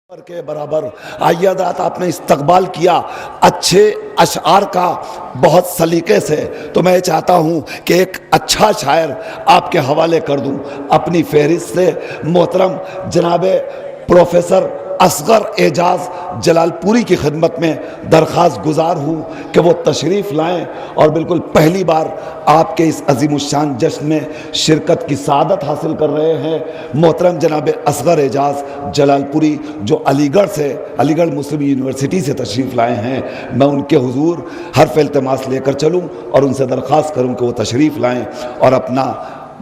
کے برابر آئیے حضرات، آپ نے استقبال کیا اچھے اشعار کا بہت سلیقے سے، تو میں چاہتا ہوں کہ ایک اچھا شاعر آپ کے حوالے کر دوں اپنی فہرست سے۔ محترم جناب پروفیسر اصغر اعجاز جلال پوری کی خدمت میں درخواست گزار ہوں کہ وہ تشریف لائیں اور بالکل پہلی بار آپ کے اس عظیم الشان جشن میں شرکت کی سعادت حاصل کر رہے ہیں۔ محترم جناب اصغر اعجاز جلال پوری جو علی گڑھ مسلم یونیورسٹی سے تشریف لائے ہیں، میں ان کے حضور حرف التماس لے کر چلوں اور ان سے درخواست کروں کہ وہ تشریف لائیں اور اپنا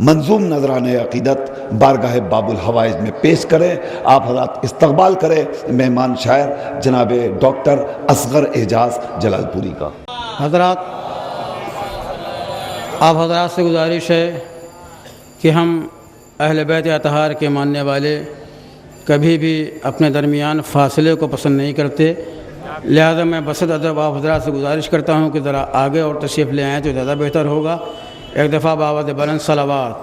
منظوم نذرانِ عقیدت بارگاہ باب الحوائج میں پیش کریں۔ آپ حضرات استقبال کریں مہمان شاعر جناب ڈاکٹر اصغر اعجاز جلال پوری کا۔ حضرات، آپ حضرات سے گزارش ہے کہ ہم اہل بیت اطہار کے ماننے والے کبھی بھی اپنے درمیان فاصلے کو پسند نہیں کرتے، لہذا میں بصد ادب آپ حضرات سے گزارش کرتا ہوں کہ ذرا آگے اور تشریف لے آئیں تو زیادہ بہتر ہوگا۔ ایک دفعہ بآواز بلند صلوات،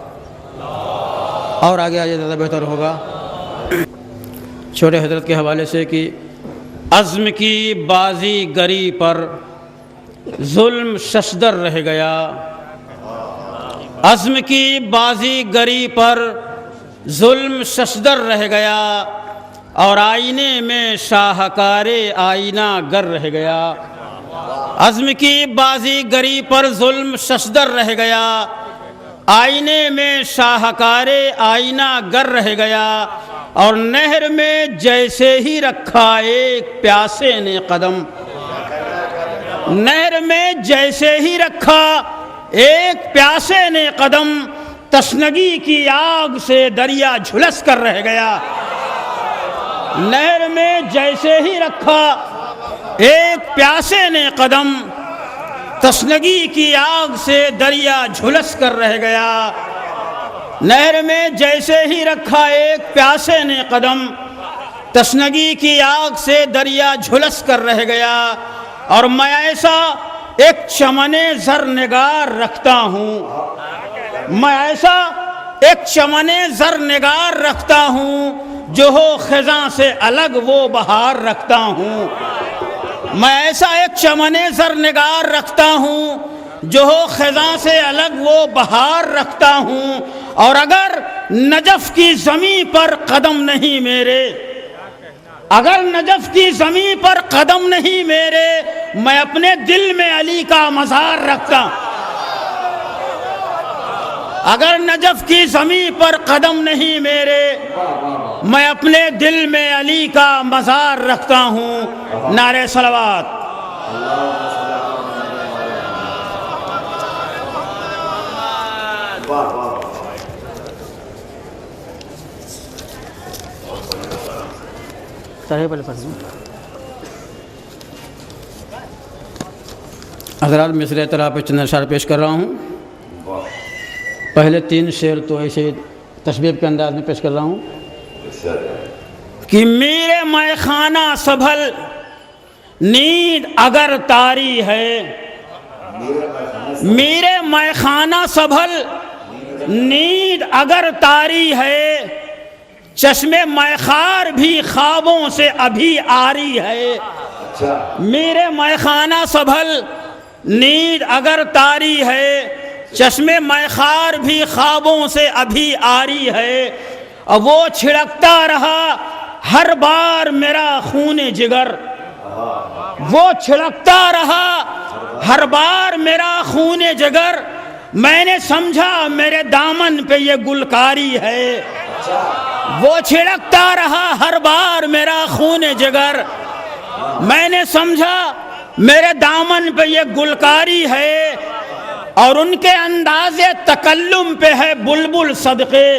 اور آگے آجائے زیادہ بہتر ہوگا۔ چھوٹے حضرت کے حوالے سے کہ عزم کی بازی گری پر ظلم ششدر رہ گیا، عزم کی بازی گری پر ظلم ششدر رہ گیا، اور آئینے میں شاہکار آئینہ گر رہ گیا۔ عزم کی بازی گری پر ظلم ششدر رہ گیا، آئینے میں شاہکار آئینہ گر رہ گیا، اور نہر میں جیسے ہی رکھا ایک پیاسے نے قدم، نہر میں جیسے ہی رکھا ایک پیاسے نے قدم، تشنگی کی آگ سے دریا جھلس کر رہ گیا۔ نہر میں جیسے ہی رکھا ایک پیاسے نے قدم، تشنگی کی آگ سے دریا جھلس کر رہ گیا۔ نہر میں جیسے ہی رکھا ایک پیاسے نے قدم، تشنگی کی آگ سے دریا جھلس کر رہ گیا، اور میں ایسا ایک چمن زر نگار رکھتا ہوں، میں ایسا ایک چمن زر نگار رکھتا ہوں، جو ہو خزاں سے الگ وہ بہار رکھتا ہوں۔ میں ایسا ایک چمن زر نگار رکھتا ہوں، جو ہو خزاں سے الگ وہ بہار رکھتا ہوں، اور اگر نجف کی زمین پر قدم نہیں میرے، اگر نجف کی زمین پر قدم نہیں میرے، میں اپنے دل میں علی کا مزار رکھتا ہوں۔ اگر نجف کی زمین پر قدم نہیں میرے، میں اپنے دل میں علی کا مزار رکھتا ہوں۔ نعرہ صلوات۔ حضرات، مصرع طرح پہ چند اشعار پیش کر رہا ہوں۔ پہلے 3 شعر تو ایسے تشبیب کے انداز میں پیش کر رہا ہوں کہ میرے میں خانہ سنبھل نیند اگر تاری ہے، میرے میں خانہ سنبھل نیند اگر تاری ہے، چشم میں خار بھی خوابوں سے ابھی آری ہے۔ میرے میں خانہ سنبھل نیند اگر تاری ہے، چشم میں خار بھی خوابوں سے ابھی آری ہے، اور وہ چھڑکتا رہا ہر بار میرا خون جگر، وہ چھڑکتا رہا ہر بار میرا خون جگر، میں نے سمجھا میرے دامن پہ یہ گلکاری ہے۔ وہ چھڑکتا رہا ہر بار میرا خون جگر، میں نے سمجھا میرے دامن پہ یہ گلکاری ہے، اور ان کے انداز تکلم پہ ہے بلبل صدقے،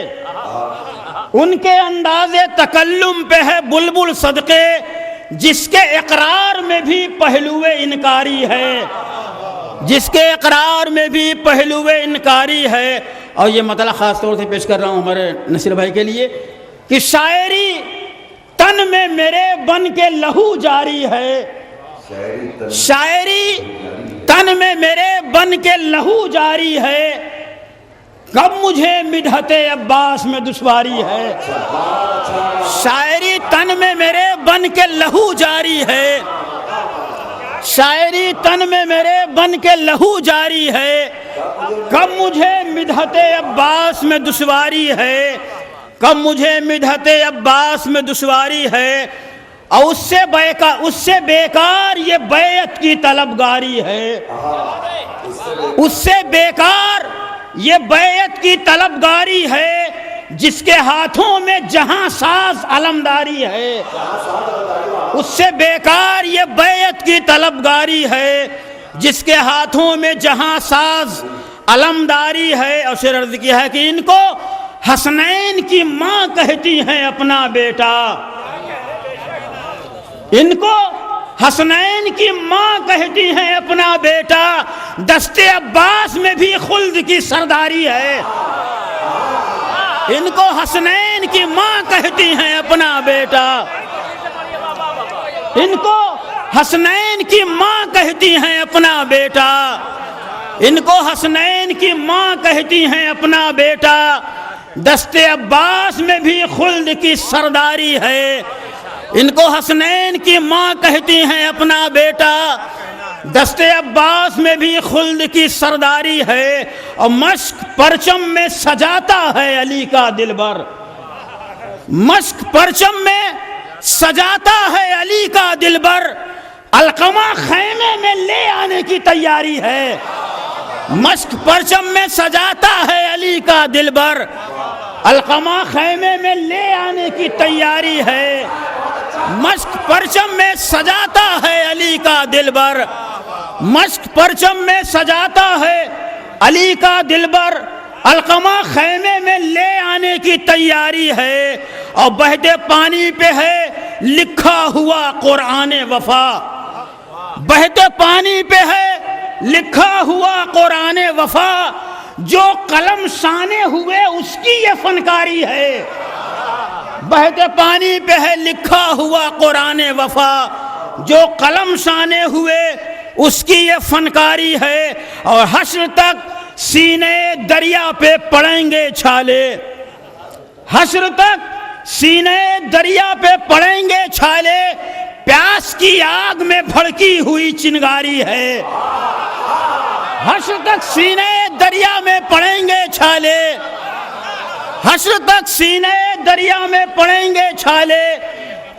ان کے انداز تکلم پہ ہے بلبل صدقے، جس کے اقرار میں بھی پہلو انکاری ہے، جس کے اقرار میں بھی پہلو انکاری ہے۔ اور یہ مطلع خاص طور سے پیش کر رہا ہوں ہمارے نصیر بھائی کے لیے کہ شاعری تن میں میرے بن کے لہو جاری ہے، شاعری تن میں میرے بن کے لہو جاری ہے، کب مجھے مدحت عباس میں دشواری ہے، شاعری تن میں میرے بن کے لہو جاری ہے، شاعری تن میں میرے بن کے لہو جاری ہے، کب مجھے مدحت عباس میں دشواری ہے، کب مجھے مدحت عباس میں دشواری ہے، اور اس سے بیکار یہ بیعت کی طلبگاری ہے، اس سے بیکار یہ بیعت کی طلبگاری ہے، جس کے ہاتھوں میں جہاں ساز علمداری ہے، اس سے بیکار یہ بیعت کی طلبگاری ہے، جس کے ہاتھوں میں جہاں ساز علمداری ہے۔ اور شعر عرض کیا ہے کہ ان کو حسنین کی ماں کہتی ہیں اپنا بیٹا، ان کو حسنین کی ماں کہتی ہیں اپنا بیٹا، دست عباس میں بھی خلد کی سرداری ہے، ان کو حسنین کی ماں کہتی ہیں اپنا بیٹا، ان کو حسنین کی ماں کہتی ہیں اپنا بیٹا، ان کو حسنین کی ماں کہتی ہیں اپنا بیٹا، دست عباس میں بھی خلد کی سرداری ہے، ان کو حسنین کی ماں کہتی ہیں اپنا بیٹا، دست عباس میں بھی خلد کی سرداری ہے، اور مشک پرچم میں سجاتا ہے علی کا دلبر، مشک پرچم میں سجاتا ہے علی کا دلبر، علقمہ خیمے میں لے آنے کی تیاری ہے، مشک پرچم میں سجاتا ہے علی کا دلبر، علقمہ خیمے میں لے آنے کی تیاری ہے، مشک پرچم میں سجاتا ہے علی کا دلبر، مشک پرچم میں سجاتا ہے علی کا دلبر، علقمہ خیمے میں لے آنے کی تیاری ہے، اور بہتے پانی پہ ہے لکھا ہوا قرآن وفا، بہتے پانی پہ ہے لکھا ہوا قرآن وفا، جو قلم شانے ہوئے اس کی یہ فنکاری ہے، بہتے پانی پہ ہے لکھا ہوا قرآن وفا، جو قلم شانے ہوئے اس کی یہ فنکاری ہے، اور حشر تک سینے دریا پہ پڑیں گے چھالے، حشر تک سینے دریا پہ پڑیں گے چھالے، پیاس کی آگ میں بھڑکی ہوئی چنگاری ہے، حشر تک سینے دریا میں پڑیں گے چھالے، حشر تک سینے دریا میں پڑیں گے چھالے،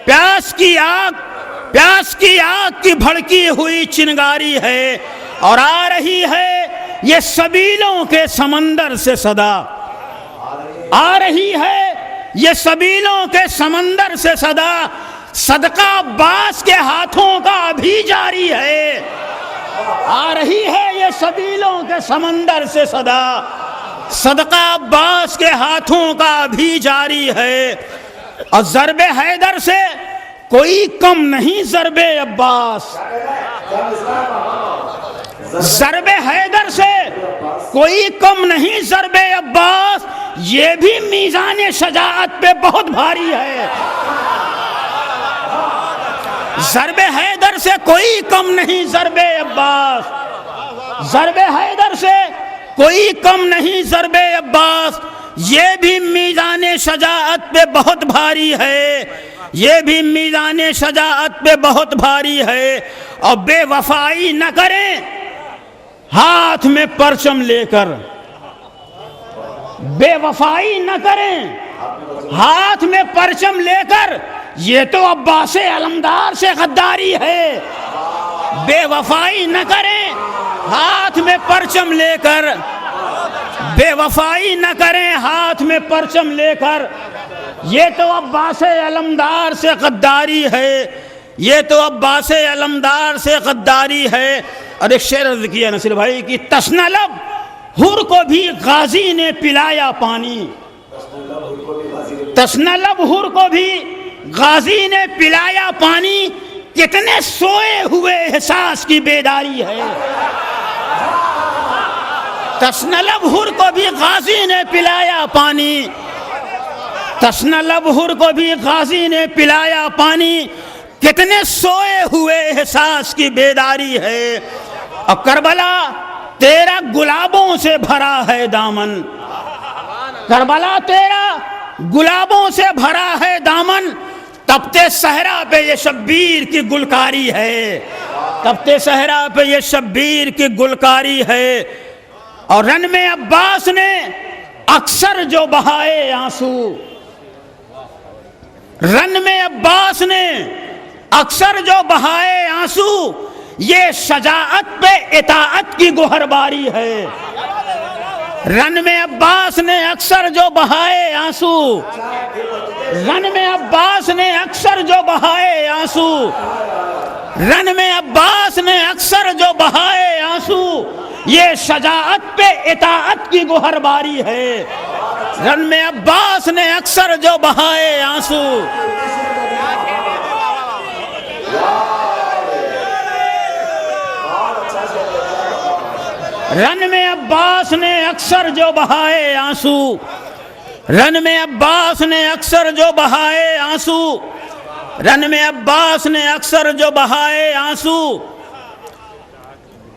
پیاس کی آگ کی بھڑکی ہوئی چنگاری ہے، اور آ رہی ہے یہ سبیلوں کے سمندر سے صدا، آ رہی ہے یہ سبیلوں کے سمندر سے صدا، صدقہ عباس کے ہاتھوں کا ابھی جاری ہے، آ رہی ہے یہ سبیلوں کے سمندر سے صدا، صدقہ عباس کے ہاتھوں کا ابھی جاری ہے، اور ضرب حیدر سے کوئی کم نہیں ضرب عباس، ضرب حیدر سے کوئی کم نہیں ضرب عباس، یہ بھی میزان شجاعت پہ بہت بھاری ہے، ضرب حیدر سے کوئی کم نہیں ضرب عباس، ضرب حیدر سے کوئی کم نہیں ضرب عباس، یہ بھی میزان شجاعت پہ بہت بھاری ہے، یہ بھی میزان شجاعت پہ بہت بھاری ہے، اور بے وفائی نہ کریں ہاتھ میں پرچم لے کر، بے وفائی نہ کریں ہاتھ میں پرچم لے کر، یہ تو عباس علمدار سے غداری ہے، بے وفائی نہ کریں ہاتھ میں پرچم لے کر، بے وفائی نہ کریں ہاتھ میں پرچم لے کر، یہ تو عباس علمدار سے غداری ہے، یہ تو عباس علمدار سے غداری ہے۔ اور ایک شعر عرض کیا نصیر بھائی کی، تشنہ لب حر کو بھی غازی نے پلایا پانی، تشنہ لب حر کو بھی غازی نے پلایا پانی، کتنے سوئے ہوئے احساس کی بیداری ہے، تشنہ لب حر کو بھی غازی نے پلایا پانی، تشنہ لب حر کو بھی غازی نے پلایا پانی، کتنے سوئے ہوئے احساس کی بیداری ہے۔ اور تیرا گلابوں سے بھرا ہے دامن، کربلا تیرا گلابوں سے بھرا ہے دامن، تپتے صحرا پہ یہ شبیر کی گلکاری ہے، تپتے صحرا پہ یہ شبیر کی گلکاری ہے۔ اور رن میں عباس نے اکثر جو بہائے آنسو، رن میں عباس نے اکثر جو بہائے آنسو، یہ شجاعت پہ اطاعت کی گوہرباری ہے۔ رن میں عباس نے اکثر جو بہائے آنسو، رن میں عباس نے اکثر جو بہائے آنسو، رن میں عباس نے اکثر جو بہائے آنسو، یہ شجاعت پہ اطاعت کی گوہرباری ہے۔ رن میں عباس نے اکثر جو بہائے آنسو، رن میں عباس نے اکثر جو بہائے آنسو، رن میں عباس نے اکثر جو بہائے آنسو، رن میں عباس نے اکثر جو بہائے آنسو،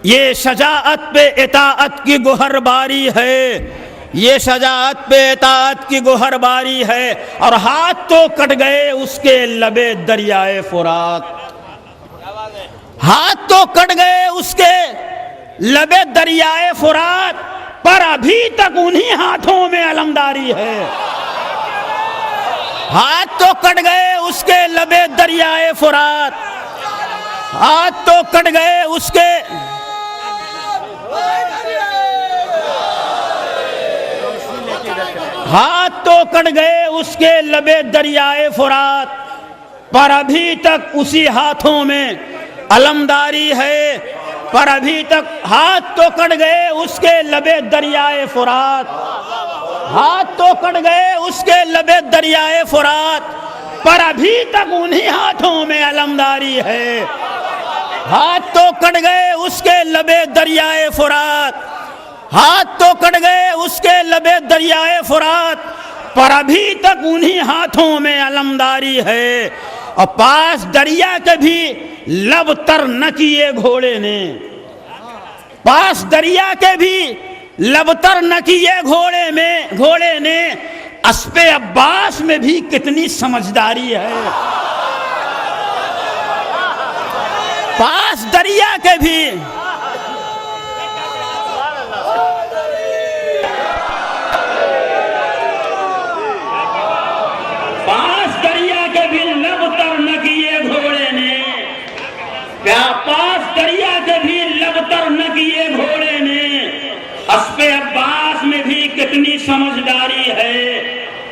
یہ شجاعت پہ اطاعت کی گوہرباری ہے، یہ شجاعت پہ اطاعت کی گوہرباری ہے۔ اور ہاتھ تو کٹ گئے اس کے لبے دریائے فرات، ہاتھ تو کٹ گئے اس کے لبے دریائے فرات، پر ابھی تک انہی ہاتھوں میں علمداری ہے۔ ہاتھ تو کٹ گئے اس کے لبے دریائے فرات، ہاتھ تو کٹ گئے اس کے، ہاتھ تو کٹ گئے اس کے لبے دریائے فرات، پر ابھی تک اسی ہاتھوں میں علمداری ہے، پر ابھی تک ہاتھ تو کٹ گئے اس کے لبے دریائے فرات، ہاتھ تو کٹ گئے اس کے لبے دریائے فرات، پر ابھی تک انہی ہاتھوں میں علمداری ہے۔ ہاتھ تو کٹ گئے اس کے لبے دریائے فرات، ہاتھ تو کٹ گئے اس کے لبے دریائے فرات، پر ابھی تک انہی ہاتھوں میں علمداری ہے۔ اور پاس دریا کے بھی لب تر نہ کیے گھوڑے نے، پاس دریا کے بھی لب تر نہ کیے گھوڑے نے، اسپِ عباس میں بھی کتنی سمجھداری ہے۔ پاس دریا کے بھی، پاس دریا کے بھی لب تر نہ کیے گھوڑے نے، پاس دریا کے بھی لب تر نہ کیے گھوڑے نے، اسپِ عباس میں بھی کتنی سمجھداری ہے،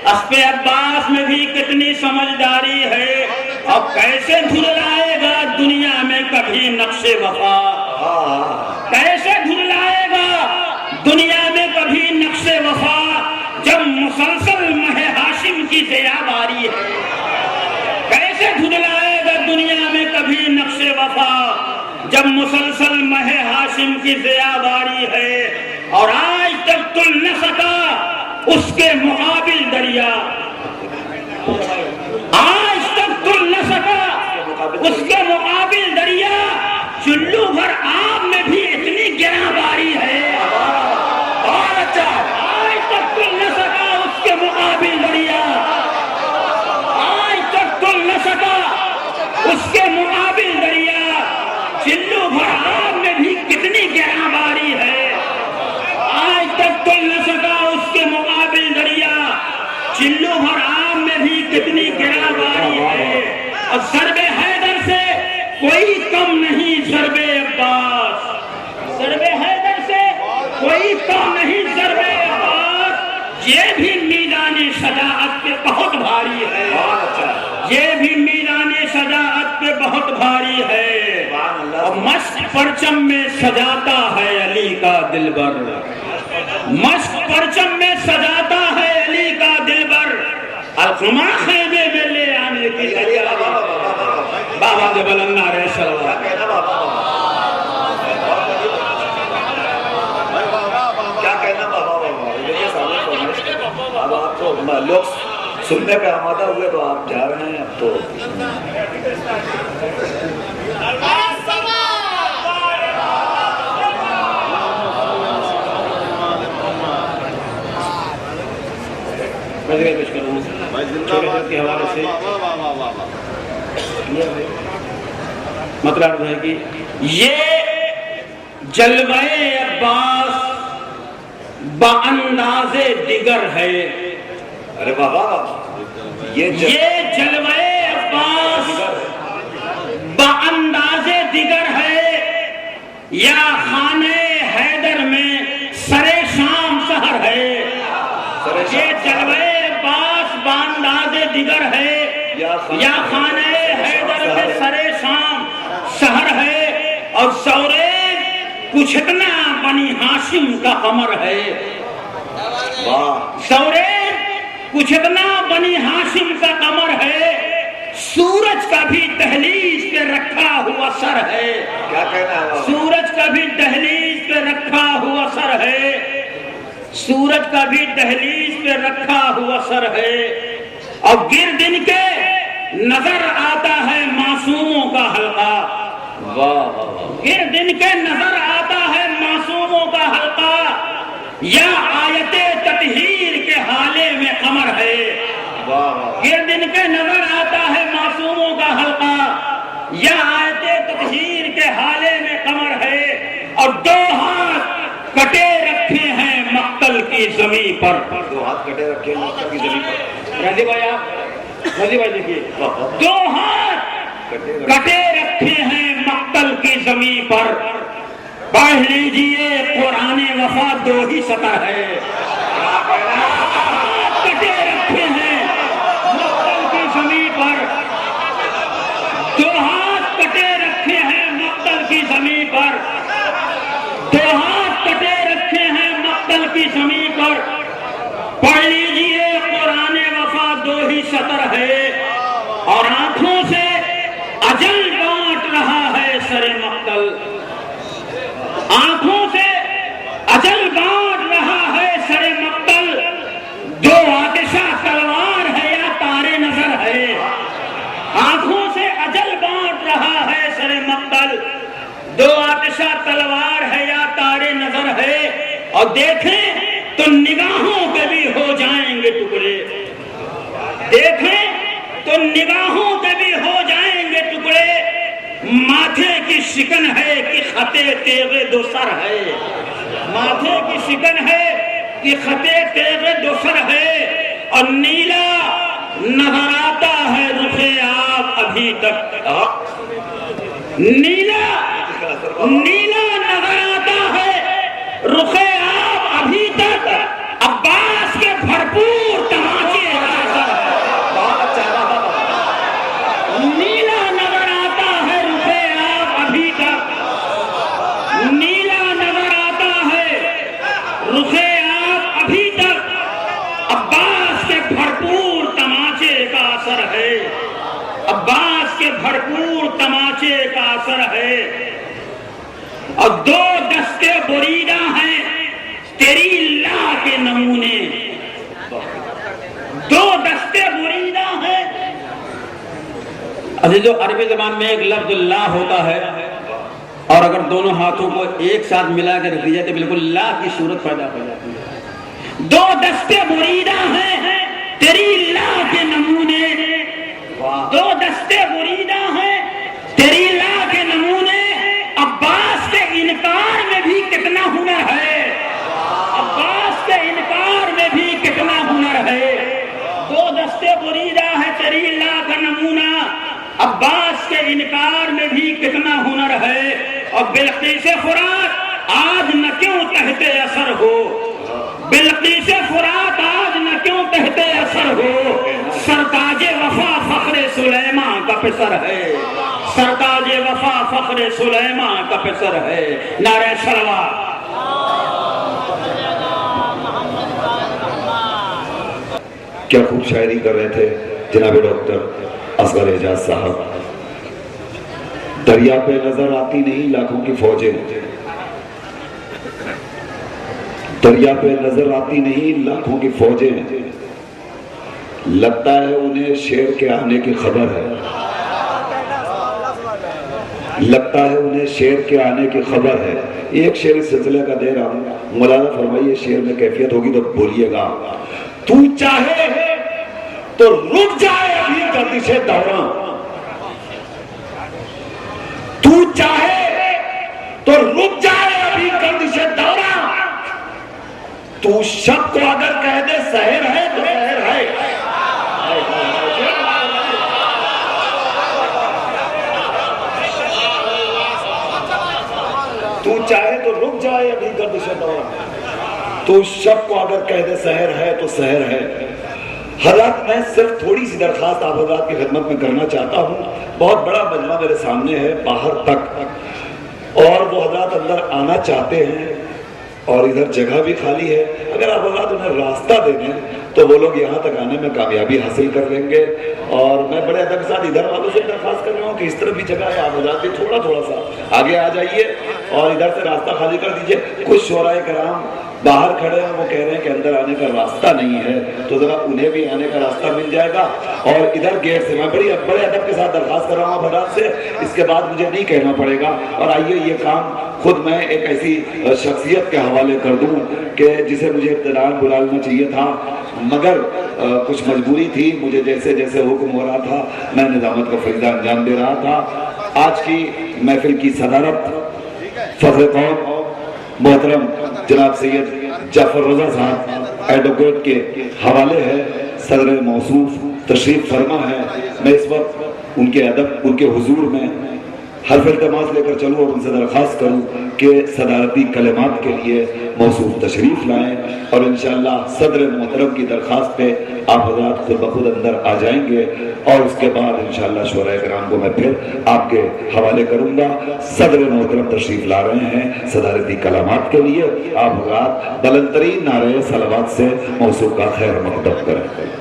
اسپِ عباس میں بھی کتنی سمجھداری ہے۔ اب کیسے جھلائے گا دنیا میں کبھی نقش وفا، کیسے جھلائے گا دنیا میں کبھی نقش وفا، جب مسلسل مہ ہاشم کی ضیا باری ہے۔ کیسے جھلائے گا دنیا میں کبھی نقش وفا، جب مسلسل مہ ہاشم کی ضیا باری ہے۔ اور آج تک تل نہ سکا اس کے مقابل دریا، آج تک تل نہ سکا اس کے مقابل دریا، چلو بھر آب میں بھی اتنی گراں باری ہے۔ اور اچھا، آج تک تل نہ سکا اس کے مقابل دریا، آج تک تل نہ سکا اس کے مقابل دریا، چلو بھر آب میں بھی کتنی گراں باری ہے۔ آج تک تل نہ سکا اس کے مقابل دریا، چلو بھر آب میں بھی کتنی گراں باری ہے۔ اور ضرب حیدر سے کوئی کم نہیں ضرب عباس، ضرب حیدر سے کوئی کم نہیں ضرب عباس، یہ بھی میدان شجاعت پہ بہت بھاری ہے، یہ بھی میدان شجاعت پہ بہت بھاری ہے۔ اور مشق پرچم میں سجاتا ہے علی کا دلبر، مشق پرچم میں سجاتا ہے علی کا دلبر، الخما خیمے میں لے آنے کی بابا دے بلند نعرے صلوات۔ کیا کہنا بابا؟ اب آپ تو لوگ سننے پہ آمادہ ہوئے تو آپ جا رہے ہیں اب تو۔ پیش کروں چھوٹے حضرت کے حوالے سے مطلب ہے کہ یہ جلوہ عباس بانداز دیگر ہے. ارے بابا یہ جلوہ عباس بانداز دیگر ہے یا خانہ حیدر میں سر شام سحر ہے. یہ جلوہ عباس بانداز دیگر ہے یا خانہ حیدر میں سر شام سحر ہے. اور سوریج کچھ اتنا بنی ہاشم کا قمر ہے. سوریج کچھ اتنا بنی ہاشم کا قمر ہے. سورج کا بھی دہلیز پہ رکھا ہوا سر ہے. کیا کہنا ہے؟ سورج کا بھی دہلیز پہ رکھا ہوا سر ہے. سورج کا بھی دہلیز پہ رکھا ہوا سر ہے. اور گرد ان کے نظر آتا ہے معصوموں کا حلقہ. گرد ان کے نظر آتا ہے معصوموں کا حلقہ. یا آیت تطہیر کے حالے میں قمر ہے. گرد ان کے نظر آتا ہے معصوموں کا حلقہ یا آیت تطہیر کے حالے میں قمر ہے. اور دو ہاتھ کٹے رکھے ہیں مقتل کی زمین پر. دو ہاتھ کٹے رکھے ہیں مقتل کی زمین پر. رضی بھائی آپ رضی بھائی دیکھیے دو ہاتھ کٹے رکھے ہیں مقتل کی زمین پر. پڑھ لیجئے قرآن وفا 2 ہی سطر ہے. کٹے رکھے ہیں مقتل کی زمین پر. 2 ہاتھ کٹے رکھے ہیں مقتل کی زمین پر. 2 ہاتھ کٹے رکھے ہیں مقتل کی زمین پر. پڑھ لیجئے قرآن وفا 2 ہی سطر ہے. اور آنکھوں سے اجل بانٹ رہا ہے سر مقتل. آنکھوں سے اجل بانٹ رہا ہے سر مقتل. 2 آتشہ تلوار ہے یا تارے نظر ہے. آنکھوں سے اجل بانٹ رہا ہے سر مقتل. 2 آتشہ تلوار ہے یا تارے نظر ہے. اور دیکھیں تو نگاہوں کے بھی ہو جائیں گے ٹکڑے. دیکھیں تو نگاہوں کے بھی ہو جائیں گے ٹکڑے. ماتھے کی شکن ہے کہ خطے تیغ 2 سر ہے. ماتھے کی شکن ہے کہ خطے تیغ 2 سر ہے. اور نیلا نظر آتا ہے رخ آپ ابھی تک. نیلا نظر آتا ہے رخ آپ ابھی تک. عباس کے بھرپور تماچے نیلا نظر آتا ہے رخ آپ ابھی تک. نیلا نظر آتا ہے رخ آپ ابھی تک. عباس کے بھرپور تماچے کا اثر ہے. عباس کے بھرپور تماچے کا اثر ہے. اور 2 دستے بریدہ ہیں تیری اللہ کے نمونے. 2 دستے بریدہ ہیں. عزیزو عربی زبان میں ایک لفظ لا ہوتا ہے اور اگر دونوں ہاتھوں کو ایک ساتھ ملا کے رکھ دیا تو بالکل لا کی صورت پیدا ہو جاتی ہے. 2 دستے بریدہ ہیں تیری لا کے نمونے. 2 دستے بریدہ ہیں تیری لا کے نمونے. عباس کے انکار میں بھی کتنا ہنر ہے. عباس کے انکار میں بھی کتنا ہنر ہے. 2 دستے بریدہ ہے تیری لا کا نمونہ. عباس کے انکار میں بھی کتنا ہنر ہے. اور بلقیس فرات آج نہ کیوں تحت اثر ہو. بلقیس فرات آج نہ کیوں تحت اثر ہو. سرتاج وفا فخر سلیمان کا پسر ہے. سرتاج وفا فخر سلیمان کا پسر ہے. نعرہ صلوات. کیا خوب شاعری کر رہے تھے جناب ڈاکٹر اصغر اعجاز صاحب. دریا پہ نظر آتی نہیں لاکھوں کی فوجیں. دریا پہ نظر آتی نہیں لاکھوں کی فوجیں. لگتا ہے انہیں شیر کے آنے کی خبر ہے. لگتا ہے انہیں شیر کے آنے کی خبر ہے. ایک شعر اس سلسلے کا دے رہا ہوں, مولانا فرمائیے شعر میں کیفیت ہوگی تو بولیے گا. تو چاہے تو رک جائے ابھی گردش دوران، تو چاہے تو رک جائے ابھی گردش دوران، تو شب کو اگر کہہ دے سحر ہے تو سحر ہے، تو چاہے تو رک جائے ابھی گردش دوران، تو شب کو اگر کہہ دے سحر ہے تو سحر ہے۔ حضرات میں صرف تھوڑی سی درخواست آپ حضرات کی خدمت میں کرنا چاہتا ہوں، بہت بڑا مجمع میرے سامنے ہے باہر تک، اور وہ حضرات اندر آنا چاہتے ہیں اور ادھر جگہ بھی خالی ہے، اگر آپ حضرات انہیں راستہ دے دیں تو وہ لوگ یہاں تک آنے میں کامیابی حاصل کر لیں گے۔ اور میں بڑے ادب کے ساتھ ادھر والوں سے درخواست کر رہا ہوں کہ اس طرف بھی جگہ ہے، آپ حضرات بھی تھوڑا سا آگے آ جائیے اور ادھر سے راستہ خالی کر دیجئے۔ کچھ شعراء کرام باہر کھڑے ہیں، وہ کہہ رہے ہیں کہ اندر آنے کا راستہ نہیں ہے، تو ذرا انہیں بھی آنے کا راستہ مل جائے گا۔ اور ادھر گیٹ سے میں بڑے ادب کے ساتھ درخواست کر رہا ہوں حضرات سے، اس کے بعد مجھے نہیں کہنا پڑے گا۔ اور آئیے یہ کام خود میں ایک ایسی شخصیت کے حوالے کر دوں کہ جسے مجھے ابتداءً بلا لینا چاہیے تھا، مگر کچھ مجبوری تھی، مجھے جیسے جیسے حکم ہو رہا تھا میں نظامت کا فریضہ انجام دے رہا تھا۔ آج کی محفل کی صدارت فخر قوم محترم جناب سید جعفر رضا صاحب ایڈوکیٹ کے حوالے ہے، صدر موصوف تشریف فرما ہے۔ میں اس وقت ان کے ادب، ان کے حضور میں حرف التماس لے کر چلوں اور ان سے درخواست کروں کہ صدارتی کلمات کے لیے موصوف تشریف لائیں، اور انشاءاللہ صدر محترم کی درخواست پہ آپ حضرات خود بخود اندر آ جائیں گے، اور اس کے بعد انشاءاللہ شعراء کرام کو میں پھر آپ کے حوالے کروں گا۔ صدر محترم تشریف لا رہے ہیں صدارتی کلمات کے لیے، آپ حضرات بلند ترین نعرے صلوات سے موصوف کا خیر مقدم کریں۔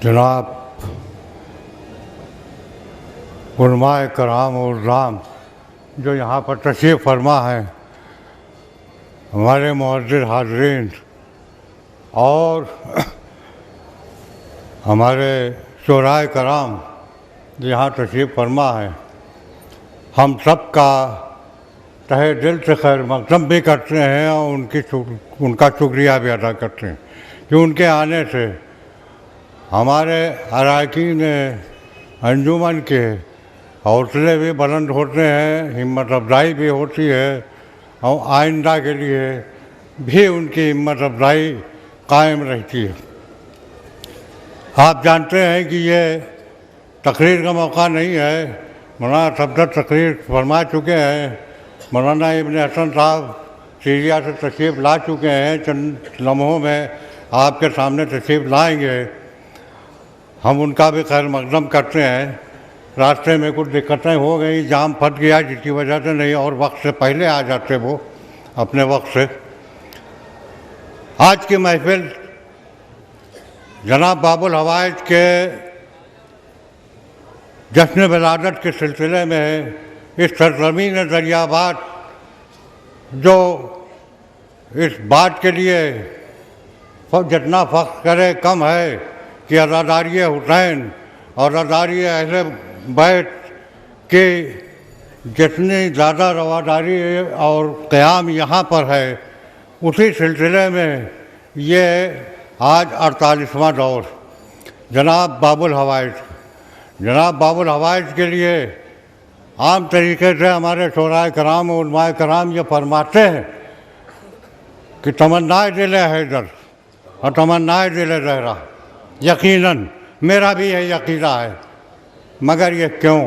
جناب علماء کرام اور رام جو یہاں پر تشریف فرما ہے، ہمارے معزز حاضرین اور ہمارے شعراء کرام جو یہاں تشریف فرما ہے، ہم سب کا تہہ دل سے خیر مقدم بھی کرتے ہیں اور ان کا شکریہ بھی ادا کرتے ہیں کہ ان کے آنے سے ہمارے اراکین انجمن کے حوصلے بھی بلند ہوتے ہیں، ہمت افزائی بھی ہوتی ہے، اور آئندہ کے لیے بھی ان کی ہمت افزائی قائم رہتی ہے۔ آپ جانتے ہیں کہ یہ تقریر کا موقع نہیں ہے، مولانا صفدر تقریر فرما چکے ہیں، مولانا ابن حسن صاحب سیریا سے تشریف لا چکے ہیں، چند لمحوں میں آپ کے سامنے تشریف لائیں گے۔ ہم ان کا بھی خیر مقدم کرتے ہیں۔ راستے میں کچھ دقتیں ہو گئی، جام پھٹ گیا، جس کی وجہ سے نہیں اور وقت سے پہلے آ جاتے وہ اپنے وقت سے۔ آج کی محفل جناب باب الحوائج کے جشن ولادت کے سلسلے میں ہے۔ اس سرزمین دریاباد جو اس بات کے لیے جتنا فخر کرے کم ہے کہ عزاداری حسین اور عزاداری اہل بیت کی جتنی زیادہ رواداری اور قیام یہاں پر ہے، اسی سلسلے میں یہ آج 48واں دور جناب باب الحوائج کے لیے عام طریقے سے ہمارے شعراء کرام اور علماء کرام یہ فرماتے ہیں کہ تمنائے دل حیدر اور تمنائے دل زہرا، یقیناً میرا بھی یہ عقیدہ ہے، مگر یہ کیوں؟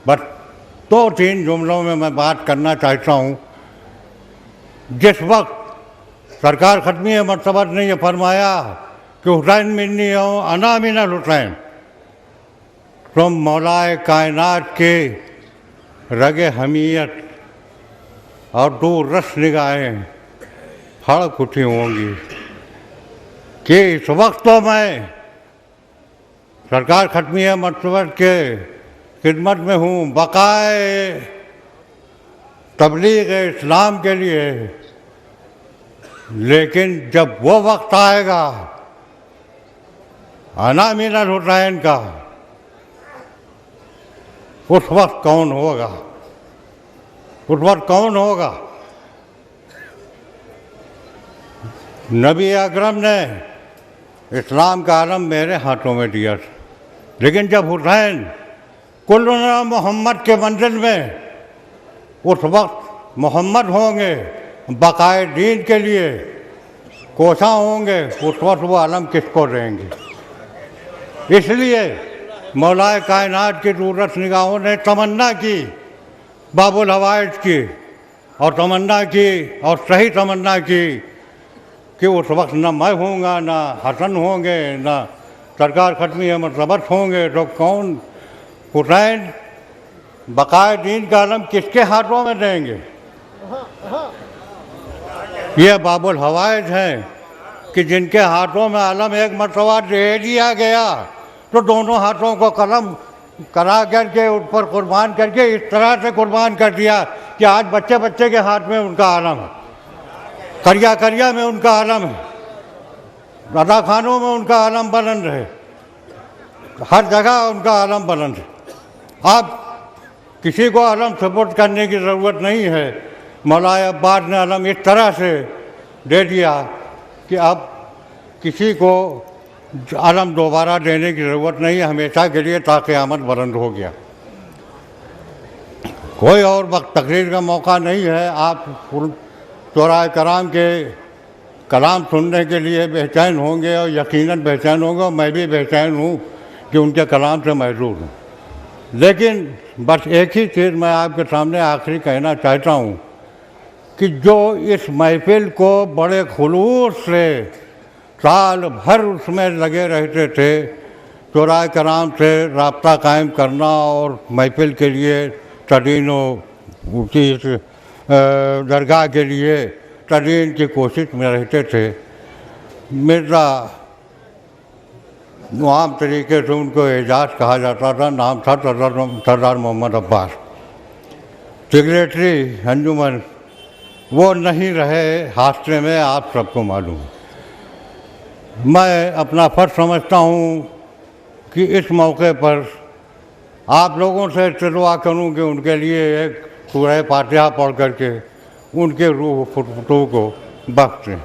بس 2-3 جملوں میں میں بات کرنا چاہتا ہوں۔ جس وقت سرکار ختمی مرتبت نے یہ فرمایا کہ حسین منی ہو انا من الحسین، تم مولائے کائنات کے رگ حمیت اور دور رس نگاہیں پھڑک اٹھی ہوں گی کہ اس وقت تو میں سرکار ختمی مرتبت کے خدمت میں ہوں، بقائے تبلیغ اسلام کے لیے، لیکن جب وہ وقت آئے گا انا من الحسین کا، اس وقت کون ہوگا؟ اس وقت کون ہوگا؟ نبی اکرم نے اسلام کا علم میرے ہاتھوں میں دیا تھا، لیکن جب حسین کلنا محمد کے منزل میں اس وقت محمد ہوں گے، بقائے دین کے لیے کوشاں ہوں گے، اس وقت وہ علم کس کو دیں گے؟ اس لیے مولا کائنات کی دورس نگاہوں نے تمنا کی، باب الحوائج کی، اور تمنا کی، اور صحیح تمنا کی کہ اس وقت نہ میں ہوں گا، نہ حسن ہوں گے، نہ سرکار ختمی احمد ضبط ہوں گے، تو کون حسین بقائے دین کا علم کس کے ہاتھوں میں دیں گے؟ یہ باب الحوائج ہیں کہ جن کے ہاتھوں میں علم ایک مرتبہ دے دیا گیا تو دونوں ہاتھوں کو قلم کرا کر کے اس پر قربان کر کے اس طرح سے قربان کر دیا کہ آج بچے بچے کے ہاتھ میں ان کا علم ہے، کریا کریا میں ان کا علم ہے، ادا خانوں میں ان کا علم بلند ہے، ہر جگہ ان کا علم بلند ہے۔ اب کسی کو علم سپرد کرنے کی ضرورت نہیں ہے، مولا عباس نے علم اس طرح سے دے دیا کہ اب کسی کو علم دوبارہ دینے کی ضرورت نہیں ہے، ہمیشہ کے لیے تا قیامت بلند ہو گیا۔ کوئی اور وقت تقریر کا موقع نہیں ہے، آپ شعراء کرام کے کلام سننے کے لیے بے چین ہوں گے، اور یقیناً بے چین ہوں گے، اور میں بھی بے چین ہوں کہ ان کے کلام سے محظوظ ہوں۔ لیکن بس ایک ہی چیز میں آپ کے سامنے آخری کہنا چاہتا ہوں کہ جو اس محفل کو بڑے خلوص سے سال بھر اس میں لگے رہتے تھے، شعراء کرام سے رابطہ قائم کرنا اور محفل کے لیے تدین و اسی درگاہ کے لیے تدین کی کوشش میں رہتے تھے، مرزا عام طریقے سے ان کو اعجاز کہا جاتا تھا، نام تھا سردار محمد عباس، سیکریٹری انجمن، وہ نہیں رہے حادثے میں، آپ سب کو معلوم ہے۔ میں اپنا فرض سمجھتا ہوں کہ اس موقع پر آپ لوگوں سے دعا کروں کہ ان کے لیے ایک سورہ فاتحہ پڑھ کر کے ان کے روح فتو کو بخش دیں۔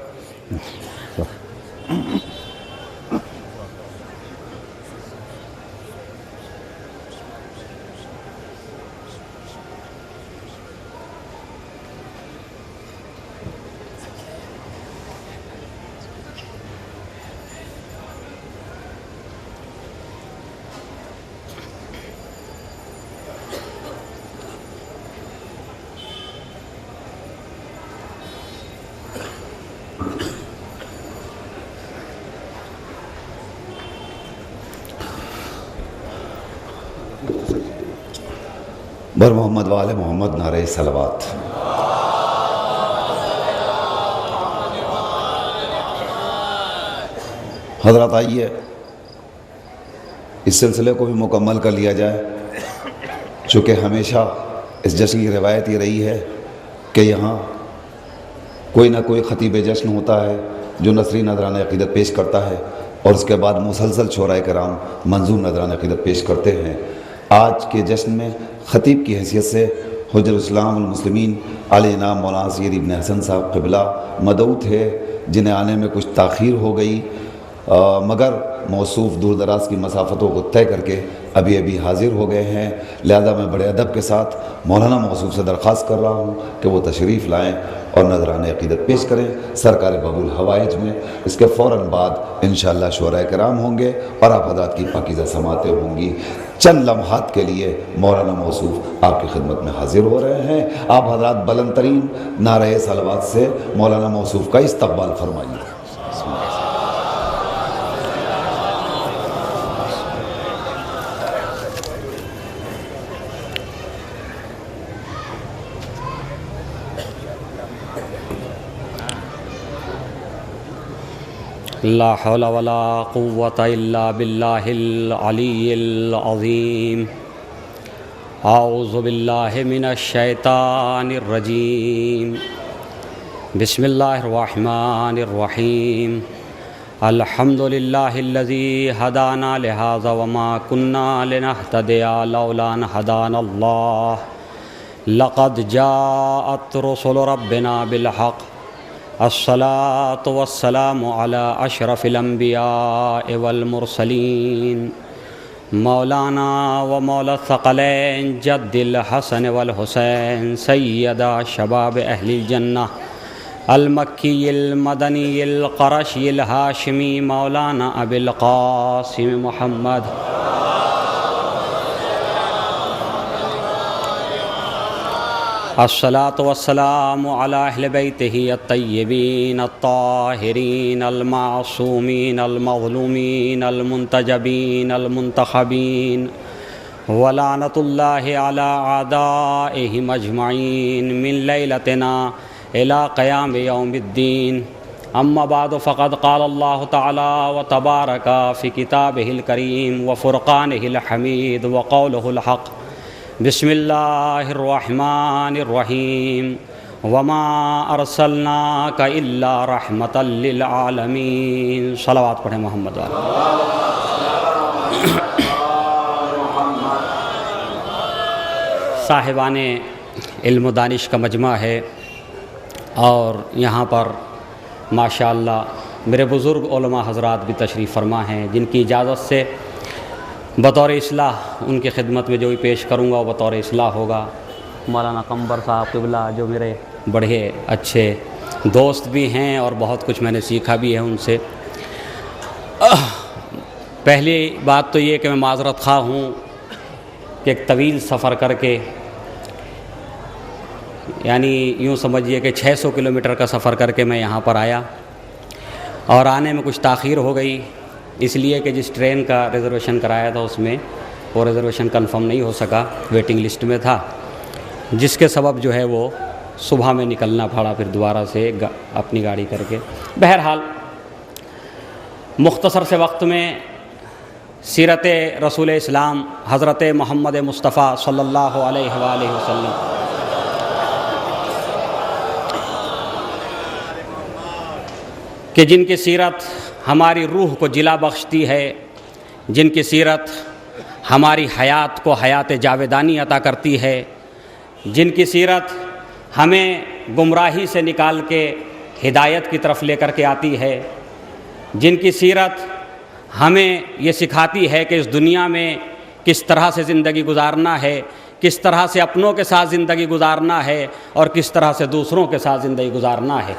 بر محمد وآل محمد نعرہ صلوات۔ حضرات آئیے اس سلسلے کو بھی مکمل کر لیا جائے، چونکہ ہمیشہ اس جشن کی روایت یہ رہی ہے کہ یہاں کوئی نہ کوئی خطیب جشن ہوتا ہے جو نثری نذرانہ عقیدت پیش کرتا ہے، اور اس کے بعد مسلسل شعراء کرام منظور نذرانہ عقیدت پیش کرتے ہیں۔ آج کے جشن میں خطیب کی حیثیت سے حجر اسلام المسلمین علی انعام مولانا سید ابن حسن صاحب قبلہ مدعو تھے، جنہیں آنے میں کچھ تاخیر ہو گئی، مگر موصوف دور دراز کی مسافتوں کو طے کر کے ابھی حاضر ہو گئے ہیں۔ لہذا میں بڑے ادب کے ساتھ مولانا موصوف سے درخواست کر رہا ہوں کہ وہ تشریف لائیں اور نذرانہ عقیدت پیش کریں سرکار باب الحوائج میں۔ اس کے فوراً بعد انشاءاللہ شعراء کرام ہوں گے اور آپ حضرات کی پاکیزہ سماعتیں ہوں گی۔ چند لمحات کے لیے مولانا موصوف آپ کی خدمت میں حاضر ہو رہے ہیں۔ آپ حضرات بلند ترین نعرہ صلوات سے مولانا موصوف کا استقبال فرمائیے۔ لا حول ولا قوة إلا بالله العلي العظيم أعوذ بالله من الشيطان الرجيم بسم الله الرحمن الرحيم الحمد لله الذي هدانا لهذا وما كنا لنهتدي لولا أن هدانا الله لقد جاءت رسل ربنا بالحق الصلاة والسلام على أشرف الأنبياء والمرسلين مولانا ومولا الثقلين جد الحسن والحسين سيدا شباب أهل الجنة المكي المدني القرشي الهاشمي مولانا أبي القاسم محمد الصلاة والسلام على أهل بيته الطيبين الطاهرين المعصومين المظلومين المنتجبين المنتخبين ولعنة الله على أعدائهم أجمعين من ليلتنا إلى قيام يوم الدين. أما بعد فقد قال الله تعالى وتبارك في كتابه الكريم وفرقانه الحميد وقوله الحق بسم الله الرحمن الرحيم وما أرسلناك إلا رحمة للعالمين. صلوات پڑھیں محمد والے. صاحبان علم و دانش کا مجمع ہے اور یہاں پر ماشاءاللہ میرے بزرگ علماء حضرات بھی تشریف فرما ہیں، جن کی اجازت سے بطور اصلاح ان کی خدمت میں جو بھی پیش کروں گا وہ بطور اصلاح ہوگا. مولانا قمبر صاحب قبلہ جو میرے بڑے اچھے دوست بھی ہیں اور بہت کچھ میں نے سیکھا بھی ہے ان سے. پہلی بات تو یہ کہ میں معذرت خواہ ہوں کہ ایک طویل سفر کر کے، یعنی یوں سمجھیے کہ 600 کلومیٹر کا سفر کر کے میں یہاں پر آیا اور آنے میں کچھ تاخیر ہو گئی، اس لیے کہ جس ٹرین کا ریزرویشن کرایا تھا اس میں وہ ریزرویشن کنفرم نہیں ہو سکا، ویٹنگ لسٹ میں تھا، جس کے سبب جو ہے وہ صبح میں نکلنا پڑا پھر دوبارہ سے اپنی گاڑی کر کے. بہرحال مختصر سے وقت میں سیرت رسول اسلام حضرت محمد مصطفیٰ صلی اللہ علیہ وآلہ وسلم کہ جن کی سیرت ہماری روح کو جلا بخشتی ہے، جن کی سیرت ہماری حیات کو حیات جاویدانی عطا کرتی ہے، جن کی سیرت ہمیں گمراہی سے نکال کے ہدایت کی طرف لے کر کے آتی ہے، جن کی سیرت ہمیں یہ سکھاتی ہے کہ اس دنیا میں کس طرح سے زندگی گزارنا ہے، کس طرح سے اپنوں کے ساتھ زندگی گزارنا ہے اور کس طرح سے دوسروں کے ساتھ زندگی گزارنا ہے،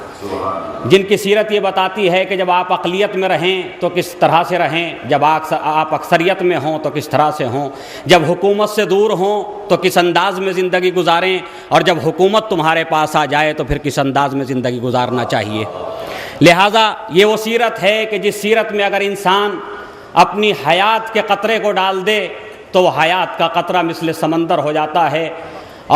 جن کی سیرت یہ بتاتی ہے کہ جب آپ اقلیت میں رہیں تو کس طرح سے رہیں، جب آپ اکثریت میں ہوں تو کس طرح سے ہوں، جب حکومت سے دور ہوں تو کس انداز میں زندگی گزاریں، اور جب حکومت تمہارے پاس آ جائے تو پھر کس انداز میں زندگی گزارنا چاہیے. لہٰذا یہ وہ سیرت ہے کہ جس سیرت میں اگر انسان اپنی حیات کے قطرے کو ڈال دے تو وہ حیات کا قطرہ مثل سمندر ہو جاتا ہے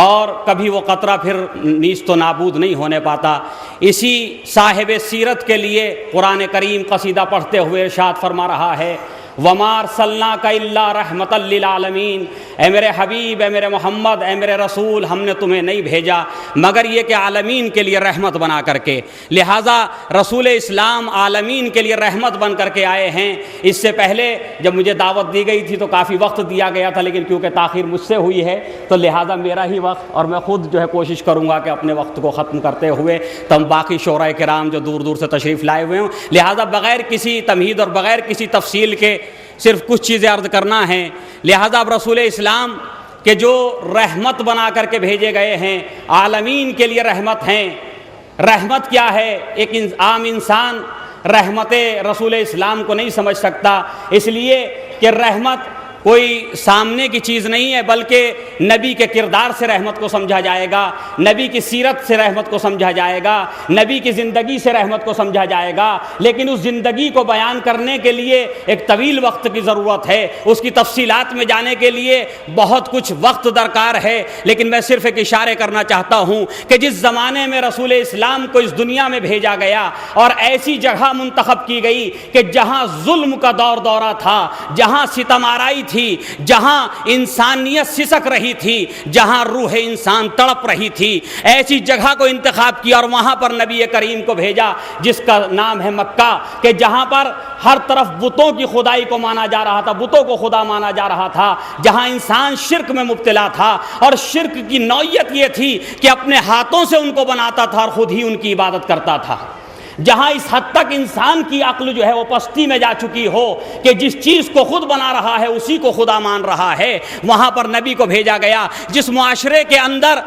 اور کبھی وہ قطرہ پھر نیست و نابود نہیں ہونے پاتا. اسی صاحب سیرت کے لیے قرآن کریم قصیدہ پڑھتے ہوئے ارشاد فرما رہا ہے وَمَا أَرْسَلْنَاكَ إِلَّا رَحْمَةً لِّلْعَالَمِينَ، اے میرے حبیب، اے میرے محمد، اے میرے رسول، ہم نے تمہیں نہیں بھیجا مگر یہ کہ عالمین کے لیے رحمت بنا کر کے. لہٰذا رسول اسلام عالمین کے لیے رحمت بن کر کے آئے ہیں. اس سے پہلے جب مجھے دعوت دی گئی تھی تو کافی وقت دیا گیا تھا، لیکن کیونکہ تاخیر مجھ سے ہوئی ہے تو لہٰذا میرا ہی وقت، اور میں خود جو ہے کوشش کروں گا کہ اپنے وقت کو ختم کرتے ہوئے تم باقی شعراء کرام جو دور دور سے تشریف لائے ہوئے ہوں، لہٰذا بغیر کسی تمہید اور بغیر کسی تفصیل کے صرف کچھ چیزیں عرض کرنا ہے. لہٰذا اب رسول اسلام کہ جو رحمت بنا کر کے بھیجے گئے ہیں، عالمین کے لیے رحمت ہیں. رحمت کیا ہے؟ ایک عام انسان رحمت رسول اسلام کو نہیں سمجھ سکتا، اس لیے کہ رحمت کوئی سامنے کی چیز نہیں ہے، بلکہ نبی کے کردار سے رحمت کو سمجھا جائے گا، نبی کی سیرت سے رحمت کو سمجھا جائے گا، نبی کی زندگی سے رحمت کو سمجھا جائے گا. لیکن اس زندگی کو بیان کرنے کے لیے ایک طویل وقت کی ضرورت ہے، اس کی تفصیلات میں جانے کے لیے بہت کچھ وقت درکار ہے. لیکن میں صرف ایک اشارے کرنا چاہتا ہوں کہ جس زمانے میں رسول اسلام کو اس دنیا میں بھیجا گیا اور ایسی جگہ منتخب کی گئی کہ جہاں ظلم کا دور دورہ تھا، جہاں ستم آرائی تھی، جہاں انسانیت سسک رہی تھی، جہاں روح انسان تڑپ رہی تھی، ایسی جگہ کو انتخاب کیا اور وہاں پر نبی کریم کو بھیجا جس کا نام ہے مکہ، کہ جہاں پر ہر طرف بتوں کی خدائی کو مانا جا رہا تھا، بتوں کو خدا مانا جا رہا تھا، جہاں انسان شرک میں مبتلا تھا، اور شرک کی نوعیت یہ تھی کہ اپنے ہاتھوں سے ان کو بناتا تھا اور خود ہی ان کی عبادت کرتا تھا، جہاں اس حد تک انسان کی عقل جو ہے وہ پستی میں جا چکی ہو کہ جس چیز کو خود بنا رہا ہے اسی کو خدا مان رہا ہے، وہاں پر نبی کو بھیجا گیا۔ جس معاشرے کے اندر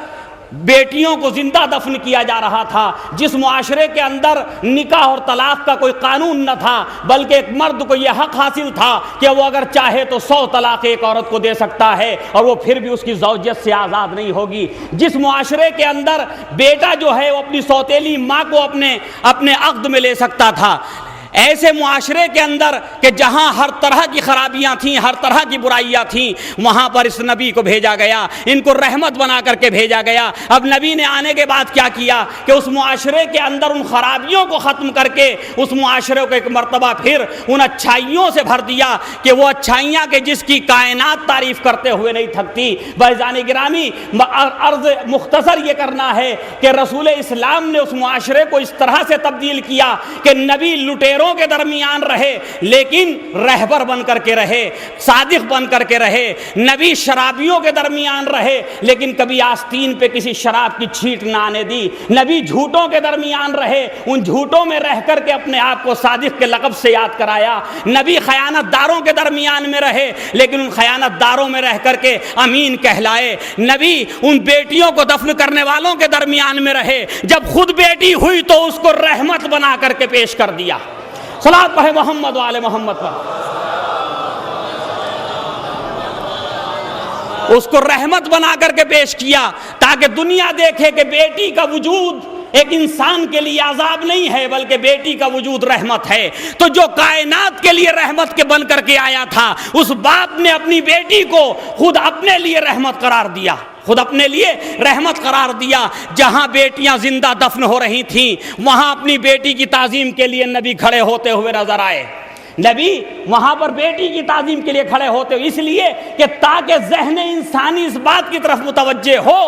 بیٹیوں کو زندہ دفن کیا جا رہا تھا، جس معاشرے کے اندر نکاح اور طلاق کا کوئی قانون نہ تھا، بلکہ ایک مرد کو یہ حق حاصل تھا کہ وہ اگر چاہے تو 100 طلاق ایک عورت کو دے سکتا ہے اور وہ پھر بھی اس کی زوجیت سے آزاد نہیں ہوگی، جس معاشرے کے اندر بیٹا جو ہے وہ اپنی سوتیلی ماں کو اپنے عقد میں لے سکتا تھا، ایسے معاشرے کے اندر کہ جہاں ہر طرح کی خرابیاں تھیں، ہر طرح کی برائیاں تھیں، وہاں پر اس نبی کو بھیجا گیا، ان کو رحمت بنا کر کے بھیجا گیا۔ اب نبی نے آنے کے بعد کیا کیا کہ اس معاشرے کے اندر ان خرابیوں کو ختم کر کے اس معاشرے کو ایک مرتبہ پھر ان اچھائیوں سے بھر دیا کہ وہ اچھائیاں کہ جس کی کائنات تعریف کرتے ہوئے نہیں تھکتی۔ بھائیزان گرامی، عرض مختصر یہ کرنا ہے کہ رسول اسلام نے اس معاشرے کو اس طرح سے تبدیل کیا کہ نبی لٹیروں کے درمیان رہے لیکن رہبر بن کر کے رہے، صادق بن کر کے رہے، نبی شرابیوں کے درمیان رہے لیکن کبھی آستین پہ کسی شراب کی چھینٹ نہ آنے دی، نبی جھوٹوں کے درمیان رہے، ان جھوٹوں میں رہ کر کے اپنے آپ کو صادق کے لقب سے یاد کرایا، نبی خیانت داروں کے درمیان میں رہے لیکن ان خیانت داروں میں رہ کر کے امین کہلائے، نبی ان بیٹیوں کو دفن کرنے والوں کے درمیان میں رہے، جب خود بیٹی ہوئی تو اس کو رحمت بنا کر کے پیش کر دیا۔ صلوات پڑھے محمد و آل محمد پر، اس کو رحمت بنا کر کے پیش کیا تاکہ دنیا دیکھے کہ بیٹی کا وجود ایک انسان کے لیے عذاب نہیں ہے بلکہ بیٹی کا وجود رحمت ہے۔ تو جو کائنات کے لیے رحمت کے بن کر کے آیا تھا، اس باپ نے اپنی بیٹی کو خود اپنے لیے رحمت قرار دیا، خود اپنے لیے رحمت قرار دیا۔ جہاں بیٹیاں زندہ دفن ہو رہی تھیں وہاں اپنی بیٹی کی تعظیم کے لیے نبی کھڑے ہوتے ہوئے نظر آئے، نبی وہاں پر بیٹی کی تعظیم کے لیے کھڑے ہوتے ہوئے، اس لیے کہ تاکہ ذہن انسانی اس بات کی طرف متوجہ ہو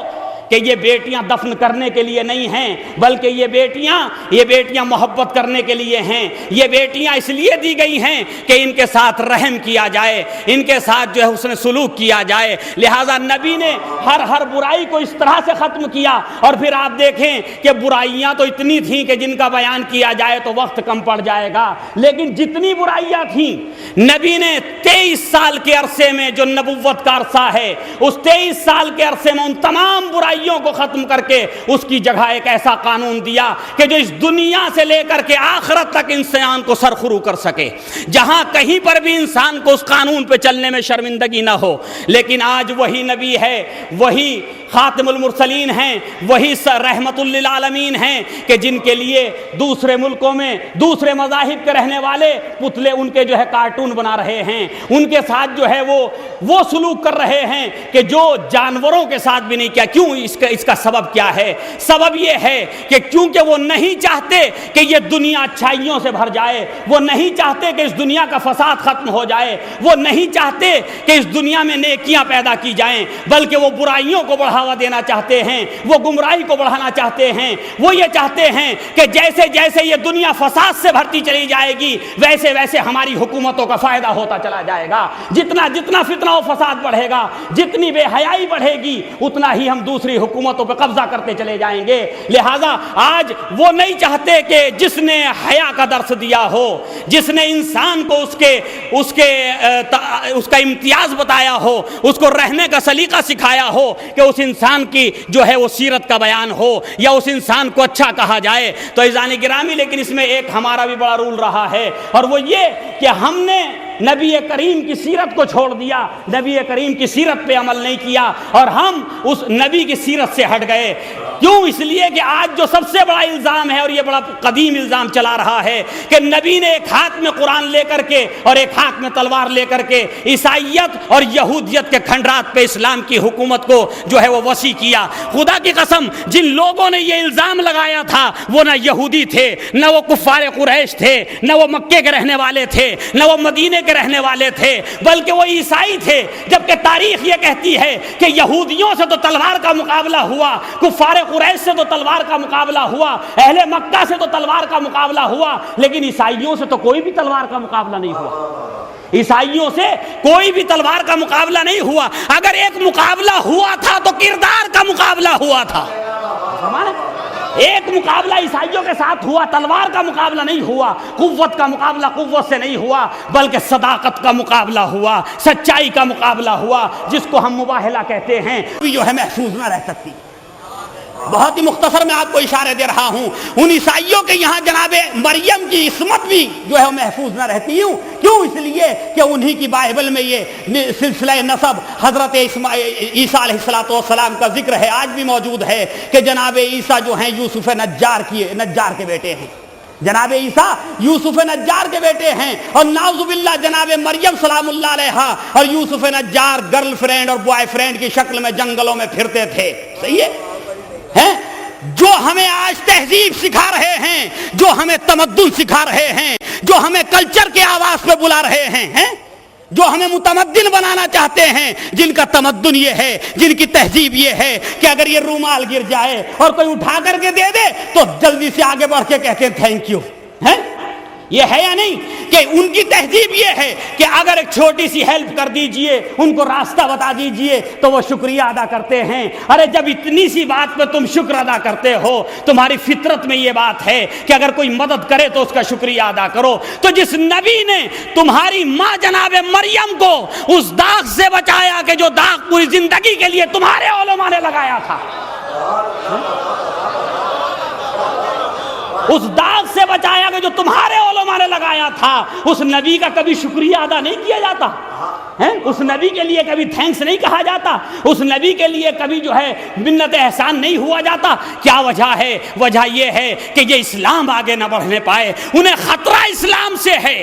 کہ یہ بیٹیاں دفن کرنے کے لیے نہیں ہیں بلکہ یہ بیٹیاں محبت کرنے کے لیے ہیں، یہ بیٹیاں اس لیے دی گئی ہیں کہ ان کے ساتھ رحم کیا جائے، ان کے ساتھ جو ہے حسن سلوک کیا جائے، لہٰذا نبی نے ہر برائی کو اس طرح سے ختم کیا۔ اور پھر آپ دیکھیں کہ برائیاں تو اتنی تھیں کہ جن کا بیان کیا جائے تو وقت کم پڑ جائے گا، لیکن جتنی برائیاں تھیں نبی نے 23 سال کے عرصے میں، جو نبوت کا عرصہ ہے، اس 23 سال کے عرصے میں ان تمام برائیوں کو ختم کر کے اس کی جگہ ایک ایسا قانون دیا کہ جو اس دنیا سے لے کر کے آخرت تک انسان کو سرخرو کر سکے، جہاں کہیں پر بھی انسان کو اس قانون پہ چلنے میں شرمندگی نہ ہو۔ لیکن آج وہی نبی ہے، وہی خاتم المرسلین ہیں، وہی رحمت للعالمین ہیں کہ جن کے لیے دوسرے ملکوں میں دوسرے مذاہب کے رہنے والے پتلے ان کے جو ہے کارٹون بنا رہے ہیں، ان کے ساتھ جو ہے وہ سلوک کر رہے ہیں کہ جو جانوروں کے ساتھ بھی نہیں کیا۔ کیوں؟ اس کا سبب کیا ہے؟ سبب یہ ہے کہ کیونکہ وہ نہیں چاہتے کہ یہ دنیا اچھائیوں سے بھر جائے، وہ نہیں چاہتے کہ اس دنیا کا فساد ختم ہو جائے، وہ نہیں چاہتے کہ اس دنیا میں نیکیاں پیدا کی جائیں، بلکہ وہ برائیوں کو بڑھاوا دینا چاہتے ہیں، وہ گمراہی کو بڑھانا چاہتے ہیں۔ وہ یہ چاہتے ہیں کہ جیسے جیسے یہ دنیا فساد سے بھرتی چلی جائے گی ویسے ویسے ہماری حکومتوں کا فائدہ ہوتا چلا جائے گا، جتنا جتنا فتنہ و فساد بڑھے گا، جتنی بے حیائی بڑھے گی، اتنا ہی ہم دوسری حکومتوں پہ قبضہ کرتے چلے جائیں گے۔ لہٰذا آج وہ نہیں چاہتے کہ جس نے حیا کا درس دیا ہو، جس نے انسان کو اس کا امتیاز بتایا ہو، اس کو رہنے کا سلیقہ سکھایا ہو، کہ اس انسان کی جو ہے وہ سیرت کا بیان ہو یا اس انسان کو اچھا کہا جائے۔ تو عزیزان گرامی، لیکن اس میں ایک ہمارا بھی بڑا رول رہا ہے، اور وہ یہ کہ ہم نے نبی کریم کی سیرت کو چھوڑ دیا، نبی کریم کی سیرت پہ عمل نہیں کیا اور ہم اس نبی کی سیرت سے ہٹ گئے۔ کیوں؟ اس لیے کہ آج جو سب سے بڑا الزام ہے، اور یہ بڑا قدیم الزام چلا رہا ہے، کہ نبی نے ایک ہاتھ میں قرآن لے کر کے اور ایک ہاتھ میں تلوار لے کر کے عیسائیت اور یہودیت کے کھنڈرات پہ اسلام کی حکومت کو جو ہے وہ وسیع کیا۔ خدا کی قسم، جن لوگوں نے یہ الزام لگایا تھا وہ نہ یہودی تھے، نہ وہ کفار قریش تھے، نہ وہ مکے کے رہنے والے تھے، نہ وہ مدینے کے رہنے والے تھے بلکہ وہ عیسائی تھے، جبکہ تاریخ یہ کہتی ہے کہ یہودیوں سے تو تلوار کا مقابلہ ہوا، کفار قریش سے تو تلوار کا مقابلہ ہوا، اہل مکہ سے تو تلوار کا مقابلہ ہوا، لیکن عیسائیوں سے تو کوئی بھی تلوار کا مقابلہ نہیں ہوا۔ عیسائیوں سے کوئی بھی تلوار کا مقابلہ نہیں ہوا۔ اگر ایک مقابلہ ہوا تھا تو کردار کا مقابلہ ہوا تھا۔ ایک مقابلہ عیسائیوں کے ساتھ ہوا، تلوار کا مقابلہ نہیں ہوا، قوت کا مقابلہ قوت سے نہیں ہوا، بلکہ صداقت کا مقابلہ ہوا، سچائی کا مقابلہ ہوا، جس کو ہم مباہلہ کہتے ہیں، جو ہے محفوظ نہ رہ سکتی۔ بہت ہی مختصر میں آپ کو اشارے دے رہا ہوں، ان عیسائیوں کے یہاں جناب مریم کی عصمت بھی جو ہے محفوظ نہ رہتی ہوں، کیوں؟ اس لیے کہ انہی کی بائبل میں یہ سلسلہ نسب حضرت عیسیٰ علیہ السلام کا ذکر ہے، آج بھی موجود ہے کہ جناب عیسیٰ جو ہیں یوسف نجار کے بیٹے ہیں، جناب عیسیٰ یوسف نجار کے بیٹے ہیں، اور نعوذ باللہ جناب مریم سلام اللہ علیہا اور یوسف نجار گرل فرینڈ اور بوائے فرینڈ کی شکل میں جنگلوں میں پھرتے تھے۔ صحیح ہے؟ جو ہمیں آج تہذیب سکھا رہے ہیں، جو ہمیں تمدن سکھا رہے ہیں، جو ہمیں کلچر کے آواز پہ بلا رہے ہیں، جو ہمیں متمدن بنانا چاہتے ہیں، جن کا تمدن یہ ہے، جن کی تہذیب یہ ہے کہ اگر یہ رومال گر جائے اور کوئی اٹھا کر کے دے دے تو جلدی سے آگے بڑھ کے کہتے ہیں تھینک یو، یہ ہے یا نہیں؟ کہ ان کی تہذیب یہ ہے کہ اگر ایک چھوٹی سی ہیلپ کر دیجئے، ان کو راستہ بتا دیجئے تو وہ شکریہ ادا کرتے ہیں۔ ارے جب اتنی سی بات پہ تم شکر ادا کرتے ہو، تمہاری فطرت میں یہ بات ہے کہ اگر کوئی مدد کرے تو اس کا شکریہ ادا کرو۔ تو جس نبی نے تمہاری ماں جناب مریم کو اس داغ سے بچایا کہ جو داغ پوری زندگی کے لیے تمہارے علماء نے لگایا تھا، اس داغ سے بچایا کہ جو تمہارے علماء نے لگایا تھا، اس نبی کا کبھی شکریہ ادا نہیں کیا جاتا؟ اس نبی کے لیے کبھی تھینکس نہیں کہا جاتا؟ اس نبی کے لیے کبھی جو ہے منت احسان نہیں ہوا جاتا؟ کیا وجہ ہے؟ وجہ یہ ہے کہ یہ اسلام آگے نہ بڑھنے پائے، انہیں خطرہ اسلام سے ہے۔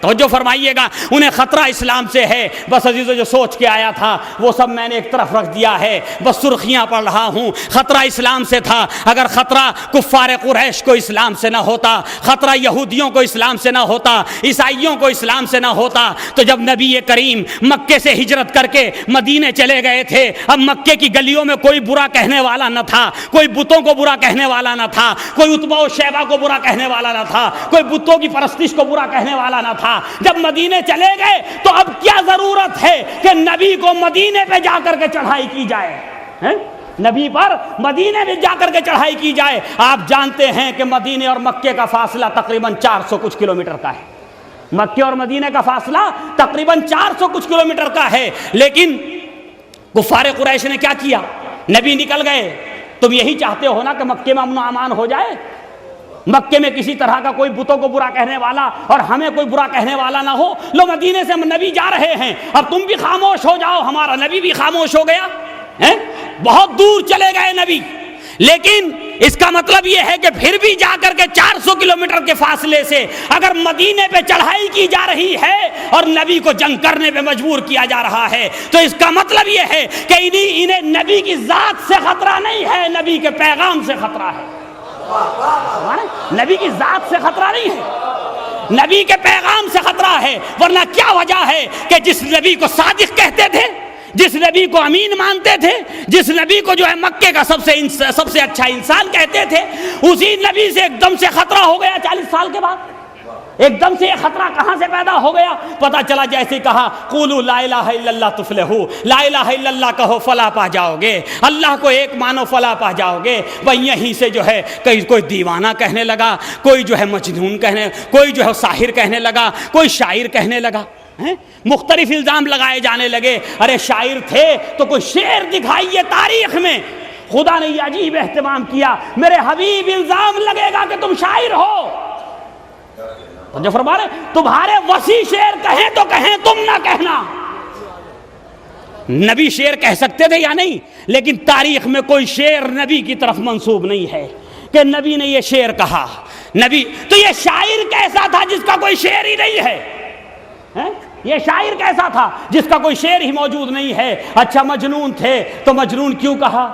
توجہ فرمائیے گا، انہیں خطرہ اسلام سے ہے۔ بس عزیزو، جو سوچ کے آیا تھا وہ سب میں نے ایک طرف رکھ دیا ہے، بس سرخیاں پڑھ رہا ہوں۔ خطرہ اسلام سے تھا۔ اگر خطرہ کفار قریش کو اسلام سے نہ ہوتا، خطرہ یہودیوں کو اسلام سے نہ ہوتا، عیسائیوں کو اسلام سے نہ ہوتا، تو جب نبی کریم مکے سے ہجرت کر کے مدینے چلے گئے تھے، اب مکے کی گلیوں میں کوئی برا کہنے والا نہ تھا، کوئی بتوں کو برا کہنے والا نہ تھا، کوئی عتبہ و شیبہ کو برا کہنے والا نہ تھا، کوئی بتوں کی پرستش کو برا کہنے والا نہ تھا۔ جب مدینے چلے گئے تو اب کیا ضرورت ہے کہ نبی کو مدینے پہ جا کر کے چڑھائی کی جائے؟ نبی پر مدینے میں جا کر کے چڑھائی کی جائے۔ آپ جانتے ہیں کہ مدینے اور مکے کا فاصلہ تقریباً 400 کچھ کلومیٹر کا ہے۔ مکے اور مدینے کا فاصلہ تقریباً 400 کچھ کلومیٹر کا ہے، لیکن کفار قریش نے کیا کیا؟ نبی نکل گئے۔ تم یہی چاہتے ہو نا کہ مکے میں امن و امان ہو جائے، مکے میں کسی طرح کا کوئی بتوں کو برا کہنے والا اور ہمیں کوئی برا کہنے والا نہ ہو۔ لو مدینے سے نبی جا رہے ہیں، اب تم بھی خاموش ہو جاؤ، ہمارا نبی بھی خاموش ہو گیا۔ بہت دور چلے گئے نبی، لیکن اس کا مطلب یہ ہے کہ پھر بھی جا کر کے 400 کلومیٹر کے فاصلے سے اگر مدینے پہ چڑھائی کی جا رہی ہے اور نبی کو جنگ کرنے پہ مجبور کیا جا رہا ہے، تو اس کا مطلب یہ ہے کہ انہیں نبی کی ذات سے خطرہ نہیں ہے، نبی کے پیغام سے خطرہ ہے۔ نبی کی ذات سے خطرہ نہیں ہے، نبی کے پیغام سے خطرہ ہے۔ ورنہ کیا وجہ ہے کہ جس نبی کو صادق کہتے تھے، جس نبی کو امین مانتے تھے، جس نبی کو جو ہے مکے کا سب سے اچھا انسان کہتے تھے، اسی نبی سے ایک دم سے خطرہ ہو گیا 40 سال کے بعد؟ ایک دم سے یہ خطرہ کہاں سے پیدا ہو گیا؟ پتا چلا جیسے کہا قولوا لا الہ الا اللہ تفلحوا، لا الہ الا اللہ کہو فلاح پا جاؤ گے، اللہ کو ایک مانو فلاح پا جاؤ گے۔ بھائی یہیں سے جو ہے کوئی دیوانہ کہنے لگا، کوئی جو ہے مجنون کہنے، کوئی جو ہے ساحر کہنے لگا، کوئی شاعر کہنے لگا، مختلف الزام لگائے جانے لگے۔ ارے شاعر تھے تو کوئی شعر دکھائیے تاریخ میں۔ خدا نے یہ عجیب اہتمام کیا، میرے حبیب الزام لگے گا کہ تم شاعر ہو، جو فرما رہے تمہارے وسیع شعر کہیں تو کہیں، تم نہ کہنا۔ نبی شعر کہہ سکتے تھے یا نہیں؟ لیکن تاریخ میں کوئی شعر نبی کی طرف منسوب نہیں ہے کہ نبی نے یہ شعر کہا۔ نبی تو یہ شاعر کیسا تھا جس کا کوئی شعر ہی نہیں ہے؟ یہ شاعر کیسا تھا جس کا کوئی شعر ہی موجود نہیں ہے؟ اچھا مجنون تھے تو مجنون کیوں کہا؟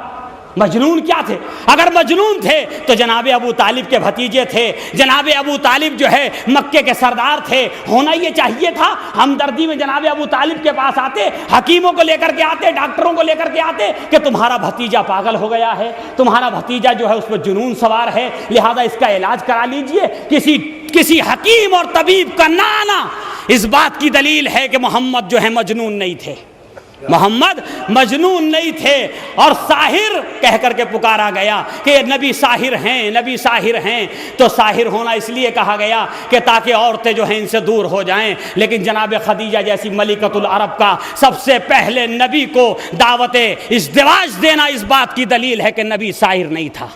مجنون کیا تھے؟ اگر مجنون تھے تو جناب ابو طالب کے بھتیجے تھے، جناب ابو طالب جو ہے مکے کے سردار تھے، ہونا یہ چاہیے تھا ہمدردی میں جناب ابو طالب کے پاس آتے، حکیموں کو لے کر کے آتے، ڈاکٹروں کو لے کر کے آتے کہ تمہارا بھتیجا پاگل ہو گیا ہے، تمہارا بھتیجا جو ہے اس پہ جنون سوار ہے، لہذا اس کا علاج کرا لیجئے۔ کسی حکیم اور طبیب کا نہ آنا اس بات کی دلیل ہے کہ محمد جو ہے مجنون نہیں تھے، محمد مجنون نہیں تھے۔ اور ساحر کہہ کر کے پکارا گیا کہ نبی ساحر ہیں، نبی ساحر ہیں، تو ساحر ہونا اس لیے کہا گیا کہ تاکہ عورتیں جو ہیں ان سے دور ہو جائیں، لیکن جناب خدیجہ جیسی ملکۃ العرب کا سب سے پہلے نبی کو دعوت ازدواج دینا اس بات کی دلیل ہے کہ نبی ساحر نہیں تھا،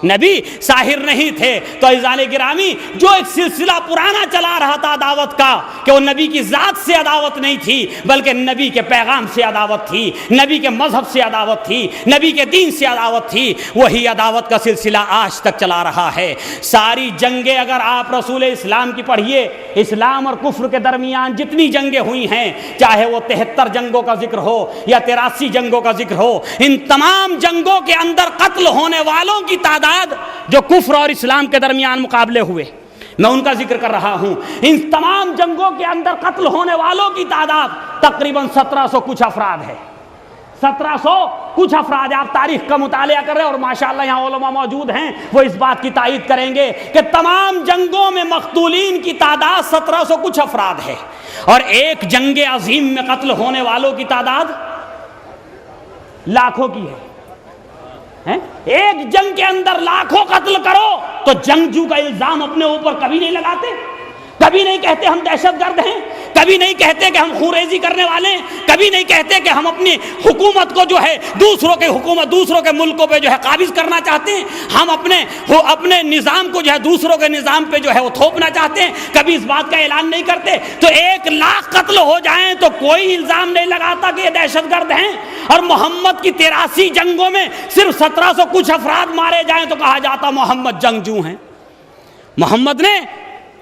نبی ساحر نہیں تھے۔ تو عزیزان گرامی، جو ایک سلسلہ پرانا چلا رہا تھا عداوت کا کہ وہ نبی کی ذات سے عداوت نہیں تھی بلکہ نبی کے پیغام سے عداوت تھی، نبی کے مذہب سے عداوت تھی، نبی کے دین سے عداوت تھی، وہی عداوت کا سلسلہ آج تک چلا رہا ہے۔ ساری جنگیں اگر آپ رسول اسلام کی پڑھیے، اسلام اور کفر کے درمیان جتنی جنگیں ہوئی ہیں، چاہے وہ 73 جنگوں کا ذکر ہو یا 83 جنگوں کا ذکر ہو، ان تمام جنگوں کے اندر قتل ہونے والوں کی تعداد جو کفر اور اسلام کے درمیان مقابلے ہوئے، میں ان کا ذکر کر رہا ہوں، ان تمام جنگوں کے اندر قتل ہونے والوں کی تعداد تقریباً 1700 کچھ افراد ہے، 1700 کچھ افراد ہے۔ آپ تاریخ کا مطالعہ کر رہے ہیں اور ماشاءاللہ یہاں علماء موجود ہیں، وہ اس بات کی تائید کریں گے کہ تمام جنگوں میں مقتولین کی تعداد 1700 کچھ افراد ہے، اور ایک جنگ عظیم میں قتل ہونے والوں کی تعداد لاکھوں کی ہے۔ ایک جنگ کے اندر لاکھوں قتل کرو تو جنگجو کا الزام اپنے اوپر کبھی نہیں لگاتے، کبھی نہیں کہتے ہم دہشت گرد ہیں، کبھی نہیں کہتے کہ ہم خوریزی کرنے والے ہیں، کبھی نہیں کہتے کہ ہم اپنی حکومت کو جو ہے دوسروں کے ملکوں پہ جو ہے قابض کرنا چاہتے ہیں، ہم اپنے نظام کو جو ہے دوسروں کے نظام پہ جو ہے وہ تھوپنا چاہتے ہیں، کبھی اس بات کا اعلان نہیں کرتے۔ تو 1,00,000 قتل ہو جائیں تو کوئی الزام نہیں لگاتا کہ یہ دہشت گرد ہیں، اور محمد کی 83 جنگوں میں صرف 1700 کچھ افراد مارے جائیں تو کہا جاتا محمد جنگجو ہیں۔ محمد نے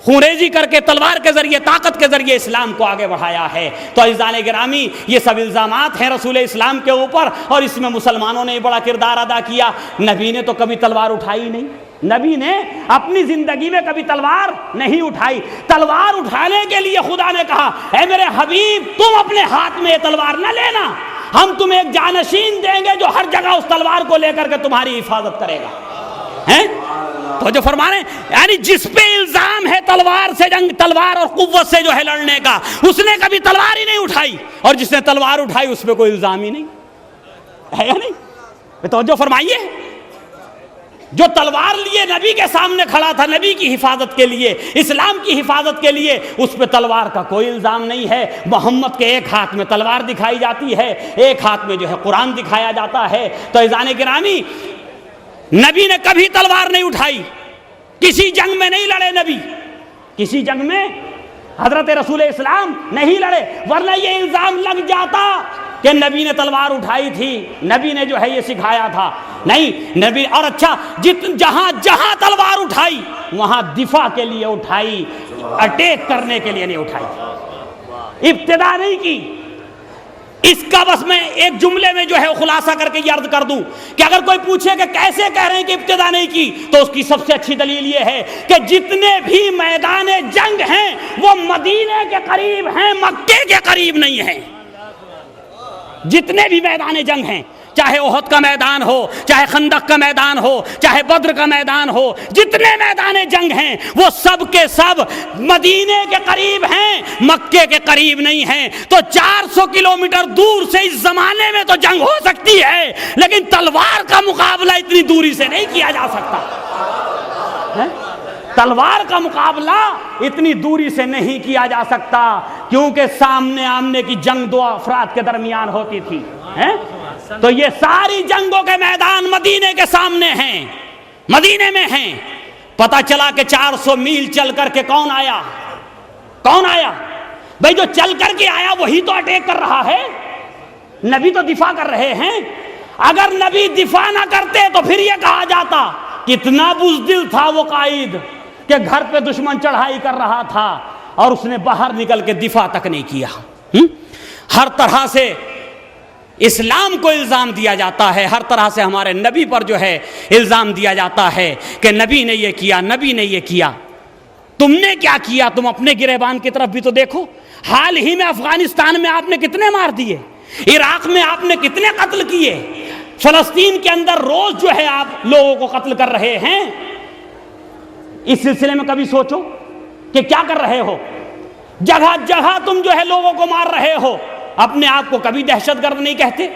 خوریزی کر کے تلوار کے ذریعے، طاقت کے ذریعے اسلام کو آگے بڑھایا ہے۔ تو عزیزان گرامی، یہ سب الزامات ہیں رسول اسلام کے اوپر، اور اس میں مسلمانوں نے بڑا کردار ادا کیا۔ نبی نے تو کبھی تلوار اٹھائی نہیں، نبی نے اپنی زندگی میں کبھی تلوار نہیں اٹھائی۔ تلوار اٹھانے کے لیے خدا نے کہا، اے میرے حبیب تم اپنے ہاتھ میں یہ تلوار نہ لینا، ہم تمہیں ایک جانشین دیں گے جو ہر جگہ اس تلوار کو لے کر کے تمہاری حفاظت کرے گا۔ تو جو فرما رہے ہیں، یعنی جس پہ الزام ہے تلوار سے جنگ، تلوار اور قوت سے جو ہے لڑنے کا، اس نے کبھی تلوار ہی نہیں اٹھائی، اور جس نے تلوار اٹھائی اس پہ کوئی الزام ہی نہیں ہے، یا نہیں؟ تو جو فرمائیے، جو تلوار لیے نبی کے سامنے کھڑا تھا نبی کی حفاظت کے لیے، اسلام کی حفاظت کے لیے، اس پہ تلوار کا کوئی الزام نہیں ہے۔ محمد کے ایک ہاتھ میں تلوار دکھائی جاتی ہے، ایک ہاتھ میں جو ہے قرآن دکھایا جاتا ہے۔ تو عزیزان گرامی، نبی نے کبھی تلوار نہیں اٹھائی، کسی جنگ میں نہیں لڑے نبی، کسی جنگ میں حضرت رسول اسلام نہیں لڑے، ورنہ یہ الزام لگ جاتا کہ نبی نے تلوار اٹھائی تھی، نبی نے جو ہے یہ سکھایا تھا۔ نہیں، نبی، اور اچھا جہاں جہاں تلوار اٹھائی وہاں دفاع کے لیے اٹھائی، اٹیک کرنے کے لیے نہیں اٹھائی، ابتدا نہیں کی۔ اس کا بس میں ایک جملے میں جو ہے خلاصہ کر کے یہ عرض کر دوں کہ اگر کوئی پوچھے کہ کیسے کہہ رہے ہیں کہ ابتدا نہیں کی، تو اس کی سب سے اچھی دلیل یہ ہے کہ جتنے بھی میدان جنگ ہیں وہ مدینے کے قریب ہیں، مکے کے قریب نہیں ہیں۔ جتنے بھی میدان جنگ ہیں، چاہے احد کا میدان ہو، چاہے خندق کا میدان ہو، چاہے بدر کا میدان ہو، جتنے میدان جنگ ہیں وہ سب کے سب مدینے کے قریب ہیں، مکے کے قریب نہیں ہیں۔ تو 400 کلومیٹر دور سے اس زمانے میں تو جنگ ہو سکتی ہے، لیکن تلوار کا مقابلہ اتنی دوری سے نہیں کیا جا سکتا۔ تلوار کا مقابلہ اتنی دوری سے نہیں کیا جا سکتا، کیونکہ سامنے آمنے کی جنگ دو افراد کے درمیان ہوتی تھی۔ تو یہ ساری جنگوں کے میدان مدینے کے سامنے ہیں، مدینے میں ہیں۔ پتہ چلا کہ 400 میل چل کر کے کون آیا؟ کون آیا؟ بھئی جو چل کر کے آیا وہی تو اٹیک کر رہا ہے، نبی تو دفاع کر رہے ہیں۔ اگر نبی دفاع نہ کرتے تو پھر یہ کہا جاتا کتنا بزدل تھا وہ قائد کہ گھر پہ دشمن چڑھائی کر رہا تھا اور اس نے باہر نکل کے دفاع تک نہیں کیا۔ ہر طرح سے اسلام کو الزام دیا جاتا ہے، ہر طرح سے ہمارے نبی پر جو ہے الزام دیا جاتا ہے کہ نبی نے یہ کیا، نبی نے یہ کیا۔ تم نے کیا کیا؟ تم اپنے گریبان کی طرف بھی تو دیکھو۔ حال ہی میں افغانستان میں آپ نے کتنے مار دیے، عراق میں آپ نے کتنے قتل کیے، فلسطین کے اندر روز جو ہے آپ لوگوں کو قتل کر رہے ہیں۔ اس سلسلے میں کبھی سوچو کہ کیا کر رہے ہو؟ جگہ جگہ تم جو ہے لوگوں کو مار رہے ہو۔ اپنے آپ کو کبھی دہشت گرد نہیں کہتے،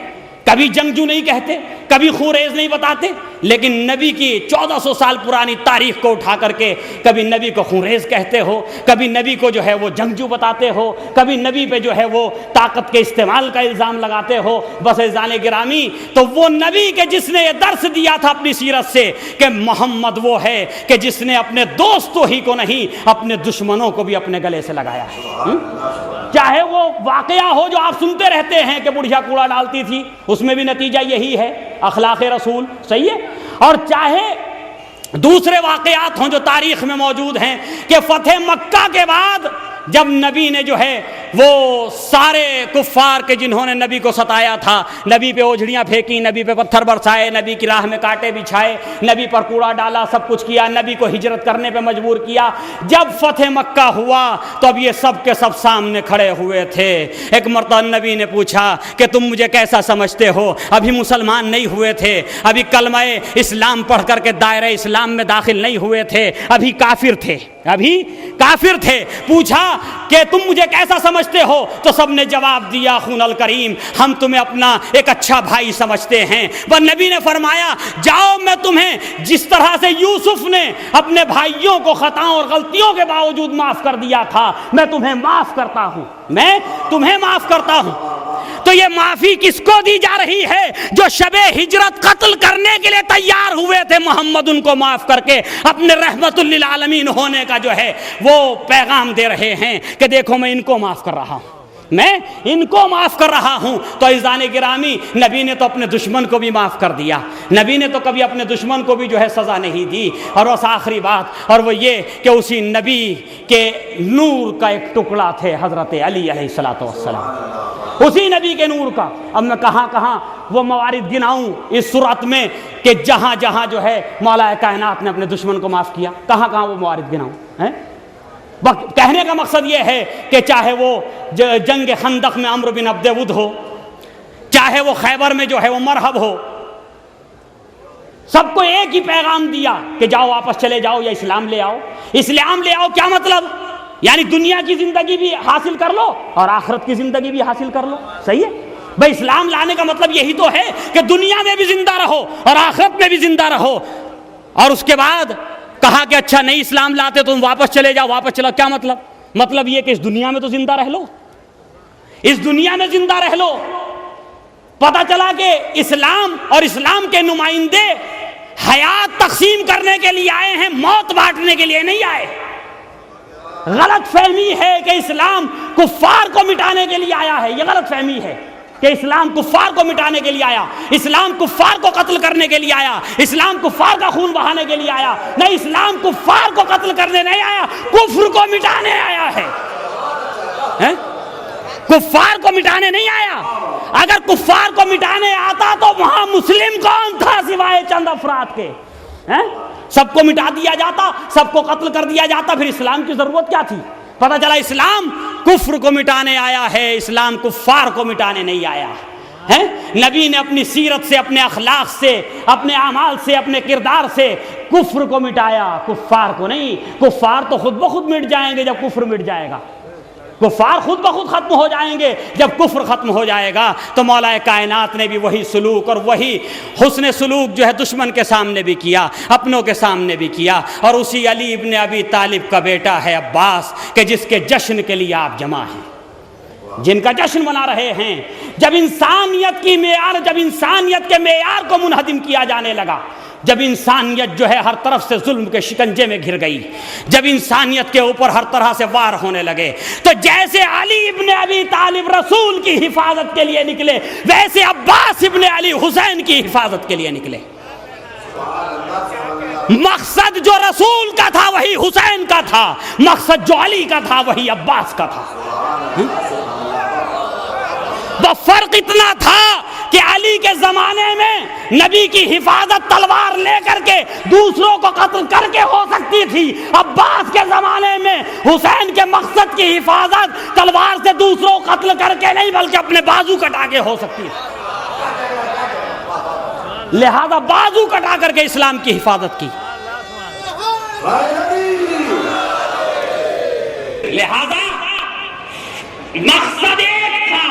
کبھی جنگجو نہیں کہتے، کبھی خونریز نہیں بتاتے، لیکن نبی کی 1400 سال پرانی تاریخ کو اٹھا کر کے کبھی نبی کو خونریز کہتے ہو، کبھی نبی کو جو ہے وہ جنگجو بتاتے ہو، کبھی نبی پہ جو ہے وہ طاقت کے استعمال کا الزام لگاتے ہو۔ بس عزیزان گرامی، تو وہ نبی کے جس نے یہ درس دیا تھا اپنی سیرت سے کہ محمد وہ ہے کہ جس نے اپنے دوستوں ہی کو نہیں اپنے دشمنوں کو بھی اپنے گلے سے لگایا ہے۔ چاہے وہ واقعہ ہو جو آپ سنتے رہتے ہیں کہ بڑھیا کوڑا ڈالتی تھی، اس میں بھی نتیجہ یہی ہے، اخلاق رسول، صحیح ہے، اور چاہے دوسرے واقعات ہوں جو تاریخ میں موجود ہیں کہ فتح مکہ کے بعد جب نبی نے جو ہے وہ سارے کفار کے جنہوں نے نبی کو ستایا تھا، نبی پہ اوجھڑیاں پھینکی، نبی پہ پتھر برسائے، نبی کی راہ میں کانٹے بچھائے، نبی پر کوڑا ڈالا، سب کچھ کیا، نبی کو ہجرت کرنے پہ مجبور کیا۔ جب فتح مکہ ہوا تو اب یہ سب کے سب سامنے کھڑے ہوئے تھے۔ ایک مرتبہ نبی نے پوچھا کہ تم مجھے کیسا سمجھتے ہو؟ ابھی مسلمان نہیں ہوئے تھے، ابھی کلمہ اسلام پڑھ کر کے دائرہ اسلام میں داخل نہیں ہوئے تھے، ابھی کافر تھے، ابھی کافر تھے۔ پوچھا کہ تم مجھے کیسا سمجھتے ہو؟ تو سب نے جواب دیا خون الکریم، ہم تمہیں اپنا ایک اچھا بھائی سمجھتے ہیں۔ پر نبی نے فرمایا جاؤ، میں تمہیں جس طرح سے یوسف نے اپنے بھائیوں کو خطاؤں اور غلطیوں کے باوجود معاف کر دیا تھا، میں تمہیں معاف کرتا ہوں، میں تمہیں معاف کرتا ہوں۔ تو یہ معافی کس کو دی جا رہی ہے؟ جو شب ہجرت قتل کرنے کے لیے تیار ہوئے تھے، محمد ان کو معاف کر کے اپنے رحمت للعالمین ہونے کا جو ہے وہ پیغام دے رہے ہیں کہ دیکھو میں ان کو معاف کر رہا ہوں، میں ان کو معاف کر رہا ہوں۔ تو عزیزان گرامی، نبی نے تو اپنے دشمن کو بھی معاف کر دیا، نبی نے تو کبھی اپنے دشمن کو بھی جو ہے سزا نہیں دی۔ اور بس آخری بات اور وہ یہ کہ اسی نبی کے نور کا ایک ٹکڑا تھے حضرت علی علیہ الصلوۃ والسلام، اسی نبی کے نور کا۔ اب میں کہاں کہاں وہ موارد گناؤں اس صورت میں کہ جہاں جہاں جو ہے مولا کائنات نے اپنے دشمن کو معاف کیا، کہاں کہاں وہ موارد گناؤں ہیں؟ کہنے کا مقصد یہ ہے کہ چاہے وہ جنگ خندق میں عمرو بن عبد ود ہو، چاہے وہ خیبر میں جو ہے وہ مرحب ہو، سب کو ایک ہی پیغام دیا کہ جاؤ واپس چلے جاؤ یا اسلام لے آؤ۔ اسلام لے آؤ کیا مطلب؟ یعنی دنیا کی زندگی بھی حاصل کر لو اور آخرت کی زندگی بھی حاصل کر لو، صحیح ہے بھائی؟ اسلام لانے کا مطلب یہی تو ہے کہ دنیا میں بھی زندہ رہو اور آخرت میں بھی زندہ رہو۔ اور اس کے بعد کہا کہ اچھا نہیں اسلام لاتے تم واپس چلے جاؤ، واپس چلو، کیا مطلب؟ مطلب یہ کہ اس دنیا میں تو زندہ رہ لو، اس دنیا میں زندہ رہ لو۔ پتہ چلا کہ اسلام اور اسلام کے نمائندے حیات تقسیم کرنے کے لیے آئے ہیں، موت بانٹنے کے لیے نہیں آئے۔ غلط فہمی ہے کہ اسلام کفار کو مٹانے کے لیے آیا ہے، یہ غلط فہمی ہے کہ اسلام کفار کو مٹانے کے لیے آیا، اسلام کفار کو قتل کرنے کے لیے آیا، اسلام کفار کا خون بہانے کے لیے آیا، نہیں، اسلام کفار کو قتل کرنے نہیں آیا، کفر کو مٹانے آیا ہے۔ کفار کو مٹانے نہیں آیا۔ اگر کفار کو مٹانے آتا تو وہاں مسلم کون تھا سوائے چند افراد کے؟ سب کو مٹا دیا جاتا، سب کو قتل کر دیا جاتا، پھر اسلام کی ضرورت کیا تھی؟ پتہ چلا اسلام کفر کو مٹانے آیا ہے، اسلام کفار کو مٹانے نہیں آیا ہے۔ نبی نے اپنی سیرت سے، اپنے اخلاق سے، اپنے اعمال سے، اپنے کردار سے کفر کو مٹایا، کفار کو نہیں۔ کفار تو خود بخود مٹ جائیں گے جب کفر مٹ جائے گا، کفار خود بخود ختم ہو جائیں گے جب کفر ختم ہو جائے گا۔ تو مولا کائنات نے بھی وہی سلوک اور وہی حسن سلوک جو ہے دشمن کے سامنے بھی کیا، اپنوں کے سامنے بھی کیا۔ اور اسی علی ابن ابی طالب کا بیٹا ہے عباس کہ جس کے جشن کے لیے آپ جمع ہیں، جن کا جشن منا رہے ہیں۔ جب انسانیت کی معیار، جب انسانیت کے معیار کو منہدم کیا جانے لگا، جب انسانیت جو ہے ہر طرف سے ظلم کے شکنجے میں گھر گئی، جب انسانیت کے اوپر ہر طرح سے وار ہونے لگے، تو جیسے علی ابن ابی طالب رسول کی حفاظت کے لیے نکلے، ویسے عباس ابن علی حسین کی حفاظت کے لیے نکلے۔ مقصد جو رسول کا تھا وہی حسین کا تھا، مقصد جو علی کا تھا وہی عباس کا تھا۔ بس فرق اتنا تھا کہ علی کے زمانے میں نبی کی حفاظت تلوار لے کر کے دوسروں کو قتل کر کے ہو سکتی تھی، عباس کے زمانے میں حسین کے مقصد کی حفاظت تلوار سے دوسروں کو قتل کر کے نہیں بلکہ اپنے بازو کٹا کے ہو سکتی تھی، لہذا بازو کٹا کر کے اسلام کی حفاظت کی۔ لہذا مقصد ایک تھا،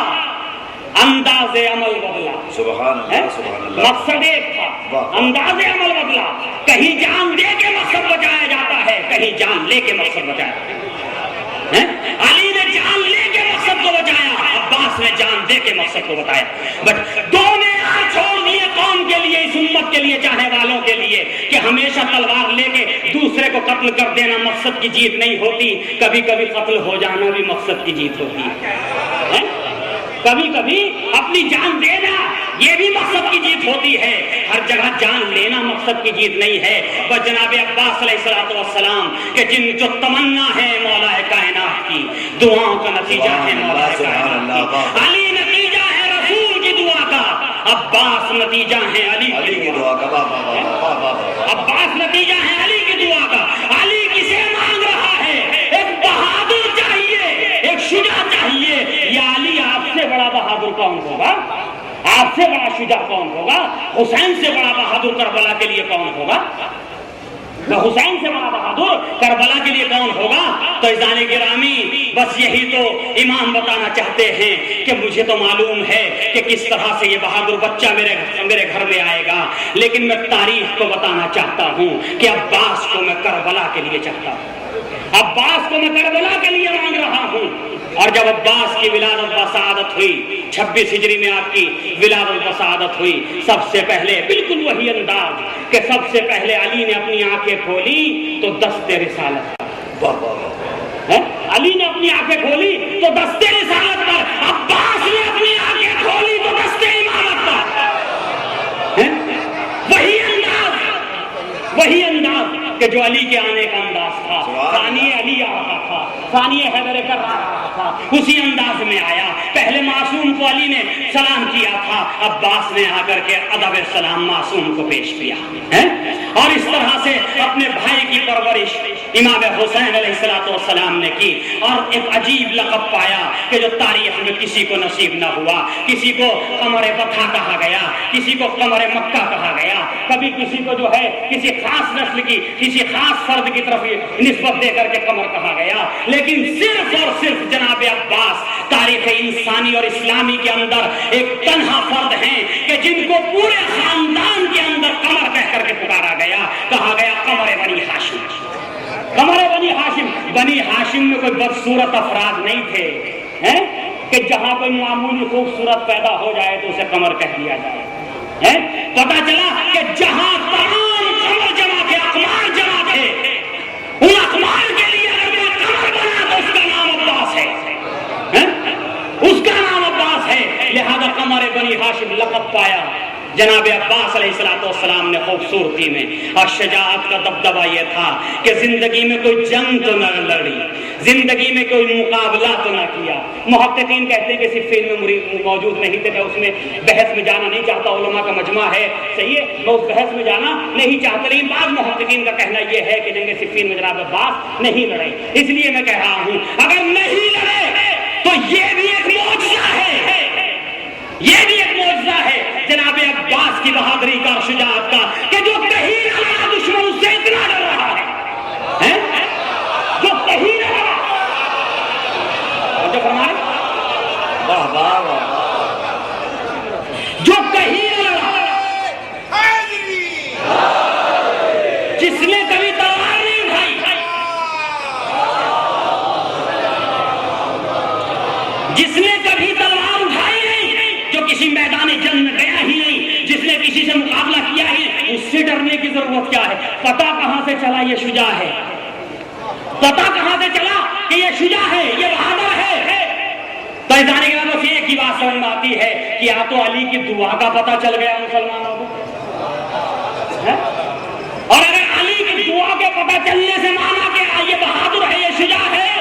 انداز عمل بدلا۔ سبحان اللہ، سبحان اللہ۔ مقصد ایک تھا، انداز عمل بدلا۔ کہیں جان دے کے مقصد بچایا جاتا ہے، کہیں جان لے کے مقصد بچایا جاتا ہے۔ علی نے جان لے کے مقصد کو بچایا، عباس نے جان دے کے مقصد کو بتایا۔ بٹ دو معیار چھوڑ دیے قوم کے لیے، اس امت کے لیے، چاہنے والوں کے لیے، کہ ہمیشہ تلوار لے کے دوسرے کو قتل کر دینا مقصد کی جیت نہیں ہوتی، کبھی کبھی قتل ہو جانا بھی مقصد کی جیت ہوتی ہے۔ کبھی کبھی اپنی جان دینا یہ بھی مقصد کی جیت ہوتی ہے، ہر جگہ جان لینا مقصد کی جیت نہیں ہے۔ بس جناب عباس علیہ السلام کہ جن جو تمنا ہے مولا کائنات کی، دعاؤں کا نتیجہ ہے مولا کائنات کی۔ علی نتیجہ ہے رسول کی دعا کا، عباس نتیجہ ہے علی کی دعا کا۔ عباس نتیجہ ہے علی کی دعا کا۔ علی کسے مانگ رہا ہے؟ ایک بہادر چاہیے، ایک شجاع چاہیے۔ یا علی آپ سے بڑا بہادر کون ہوگا؟ آپ سے بڑا شجاع کون ہوگا؟ حسین سے بڑا بہادر کربلا کے لیے کون ہوگا؟ حسین سے بڑا بہادر کربلا کے لیے کون ہوگا؟ تو عزیزان گرامی، بس یہی تو امام بتانا چاہتے ہیں کہ مجھے تو معلوم ہے کہ کس طرح سے یہ بہادر بچہ میرے گھر میں آئے گا، لیکن میں تاریخ کو بتانا چاہتا ہوں کہ عباس کو میں کربلا کے لیے چاہتا ہوں، عباس کو میں کربلا کے لیے مانگ رہا ہوں۔ اور جب عباس کی ولادت بسعادت ہوئی، 26 ہجری میں آپ کی ولادت بسعادت ہوئی، سب سے پہلے بالکل وہی انداز کہ سب سے پہلے علی نے اپنی آنکھیں کھولی تو دست رسالت پر، علی نے اپنی آنکھیں کھولی تو دست رسالت پر، عباس نے اپنی آنکھیں کھولی تو دست امامت پر۔ وہی انداز کہ جو علی کے آنے کا انداز تھا، ثانی علی آ رہا تھا، ثانی حیدر کر رہا تھا، اسی انداز میں آیا۔ پہلے معصوم کو علی نے سلام کیا تھا، عباس نے آ کر کے ادب سلام معصوم کو پیش کیا، اور اس طرح سے اپنے بھائی کی پرورش امام حسین علیہ السلام نے کی، اور ایک عجیب لقب پایا کہ جو تاریخ میں کسی کو نصیب نہ ہوا۔ کسی کو قمر بطحا کہا گیا، کسی کو قمر مکہ کہا گیا، کبھی کسی کو جو ہے کسی خاص نسل کی کسی خاص فرد کی طرف نسبت دے کر کے قمر کہا گیا، لیکن صرف اور صرف جناب عباس تاریخ انسانی اور اسلامی کے اندر ایک تنہا فرد ہیں کہ جن کو پورے خاندان کے اندر قمر کہہ کر کے پکارا گیا، کہا گیا قمر بنی ہاشم، قمر بنی ہاشم۔ بنی ہاشم میں کوئی بدصورت افراد نہیں تھے کہ جہاں کوئی معمولی خوبصورت پیدا ہو جائے تو اسے قمر کہہ دیا جائے۔ پتا چلا کہ جہاں تمام قمر جمع تھے، اقمار جمع تھے، ان اقمار کے لیے اگر کوئی قمر بنا تو اس کا نام عباس ہے، اس کا نام عباس ہے۔ لہذا قمر بنی ہاشم لقب پایا جناب عباس علیہ السلام نے خوبصورتی میں، اور شجاعت کا دبدبہ یہ تھا کہ زندگی میں کوئی جنگ تو نہ لڑی، زندگی میں کوئی مقابلہ تو نہ کیا۔ محققین کہتے ہیں کہ صفین میں موجود نہیں تھے، میں اس میں بحث میں جانا نہیں چاہتا، علماء کا مجمع ہے، صحیح ہے، میں اس بحث میں جانا نہیں چاہتا، لیکن بعض محققین کا کہنا یہ ہے کہ جنگ صفین میں جناب عباس نہیں لڑے۔ اس لیے میں کہہ رہا ہوں اگر نہیں لڑے تو یہ بھی ایک معجزہ ہے، یہ بھی ایک معجزہ ہے جناب عباس کی بہادری کا اور شجاعت کا کہ جو کہیں نہ لڑا دشمن اس سے اتنا ڈر رہا ہے، جو کہیں نہ لڑا، جو فرمائے واہ واہ واہ، جو کہیں نہ لڑا، جس نے کبھی تلوار نہیں اٹھائی، جس نے کبھی تلوار اٹھائی نہیں، جو کسی میدان جنگ میں گیا ہی نہیں، جس نے کسی سے مقابلہ کیا ہی، اس سے ڈرنے کی ضرورت کیا ہے؟ پتہ کہاں سے چلا یہ شجاع ہے، پتہ کہاں سے چلا کہ یہ شجاع ہے، یہ بہادر ہے؟ تو اس جانے کے بعد بس ایک ہی بات سمجھ میں آتی ہے کہ یا تو علی کی دعا کا پتہ چل گیا مسلمانوں کو، اور اگر علی کی دعا کے پتہ چلنے سے مانا کہ یہ بہادر ہے، یہ شجاع ہے،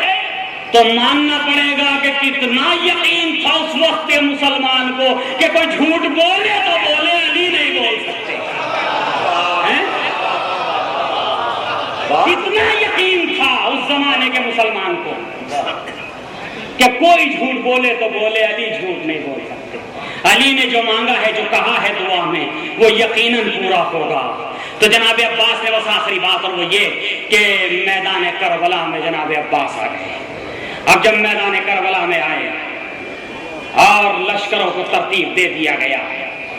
تو ماننا پڑے گا کہ کتنا یقین تھا اس وقت مسلمان کو کہ کوئی جھوٹ بولے تو بولے، علی نہیں بول سکتے. کتنا یقین تھا اس زمانے کے مسلمان کو کہ کوئی جھوٹ بولے تو بولے، علی جھوٹ نہیں بول سکتے. علی نے جو مانگا ہے، جو کہا ہے دعا میں، وہ یقیناً پورا ہوگا. تو جناب عباس نے بس آخری بات، اور وہ یہ کہ میدان کربلا میں جناب عباس آ گئے. اب جب میدان کربلا میں آئے اور لشکروں کو ترتیب دے دیا گیا،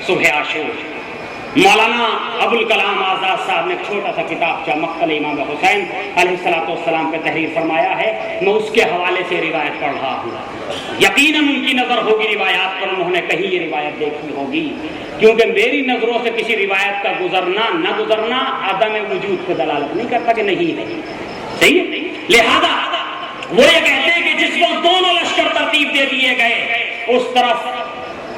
صبح عاشور مولانا ابوالکلام آزاد صاحب نے چھوٹا سا کتابچہ مقتل امام حسین علیہ السلام پہ تحریر فرمایا ہے. میں اس کے حوالے سے روایت پڑھ رہا ہوں. یقیناً ان کی نظر ہوگی روایات پر، انہوں نے کہیں یہ روایت دیکھی ہوگی، کیونکہ میری نظروں سے کسی روایت کا گزرنا نہ گزرنا عدم وجود کو دلالت نہیں کرتا کہ نہیں ہے. صحیح ہے. لہذا وہ یہ کہتے ہیں کہ جس وقت دونوں لشکر ترتیب دے دیے گئے، اس طرف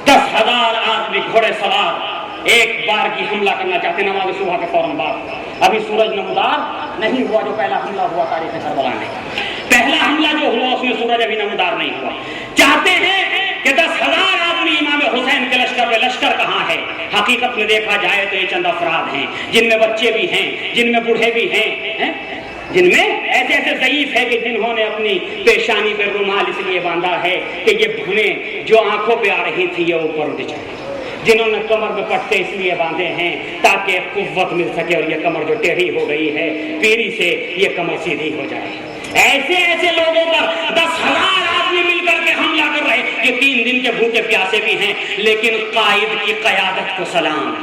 10,000 آدمی گھوڑے سوار ایک بار کی حملہ کرنا چاہتے ہیں. نماز صبح کے فوراً بعد ابھی سورج نمودار نہیں ہوا، جو پہلا حملہ ہوا تاریخ کربلا میں، پہلا حملہ جو ہوا اس میں سورج ابھی نمودار نہیں ہوا. چاہتے ہیں کہ 10,000 آدمی امام حسین کے لشکر پہ. لشکر کہاں ہے؟ حقیقت میں دیکھا جائے تو یہ چند افراد ہیں جن میں بچے بھی ہیں، جن میں بوڑھے بھی ہیں، جن میں ایسے ایسے ضعیف ہے کہ جنہوں نے اپنی پیشانی پہ رومال اس لیے باندھا ہے کہ یہ بھنیں جو آنکھوں پہ آ رہی تھی یہ اوپر اٹھ جائے، جنہوں نے کمر میں پٹے اس لیے باندھے ہیں تاکہ قوت مل سکے، اور یہ کمر جو ٹیڑھی ہو گئی ہے پیری سے یہ کمر سیدھی ہو جائے. ایسے ایسے لوگوں پر 10,000 آدمی مل کر کے حملہ کر رہے. یہ 3 دن کے بھوکے پیاسے بھی ہیں، لیکن قائد کی قیادت کو سلام،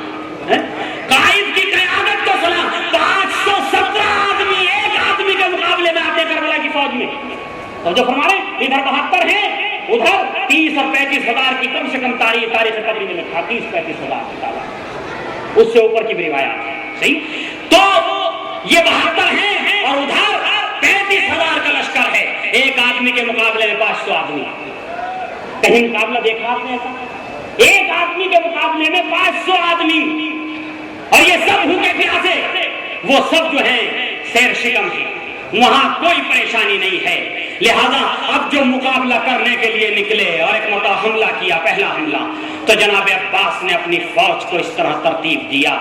قائد کی قیادت کو سلام. 517 آدمی ایک آدمی کے مقابلے میں آتے کربلا کی فوج میں. تو جو ہمارے ادھر 72 ہیں، ادھر 30 اور 35 ہزار کی کم سے کم تاریخ تقریب میں لکھا 30-35 ہزار کی تعداد، اس سے اوپر کی بھی روایات ہے. صحیح. تو یہ 72 ہیں اور ادھر 35,000 کا لشکر ہے. ایک آدمی کے مقابلے میں 500 آدمی. کہیں مقابلہ دیکھا آپ نے ایسا؟ ایک آدمی کے مقابلے میں 500 آدمی، اور یہ سب بھوکے پیاسے. وہ سب جو ہیں سیر شکم ہیں، وہاں کوئی پریشانی نہیں ہے. لہذا اب جو مقابلہ کرنے کے لیے نکلے اور ایک مرتبہ حملہ کیا، پہلا حملہ، تو جناب عباس نے اپنی فوج کو اس طرح ترتیب دیا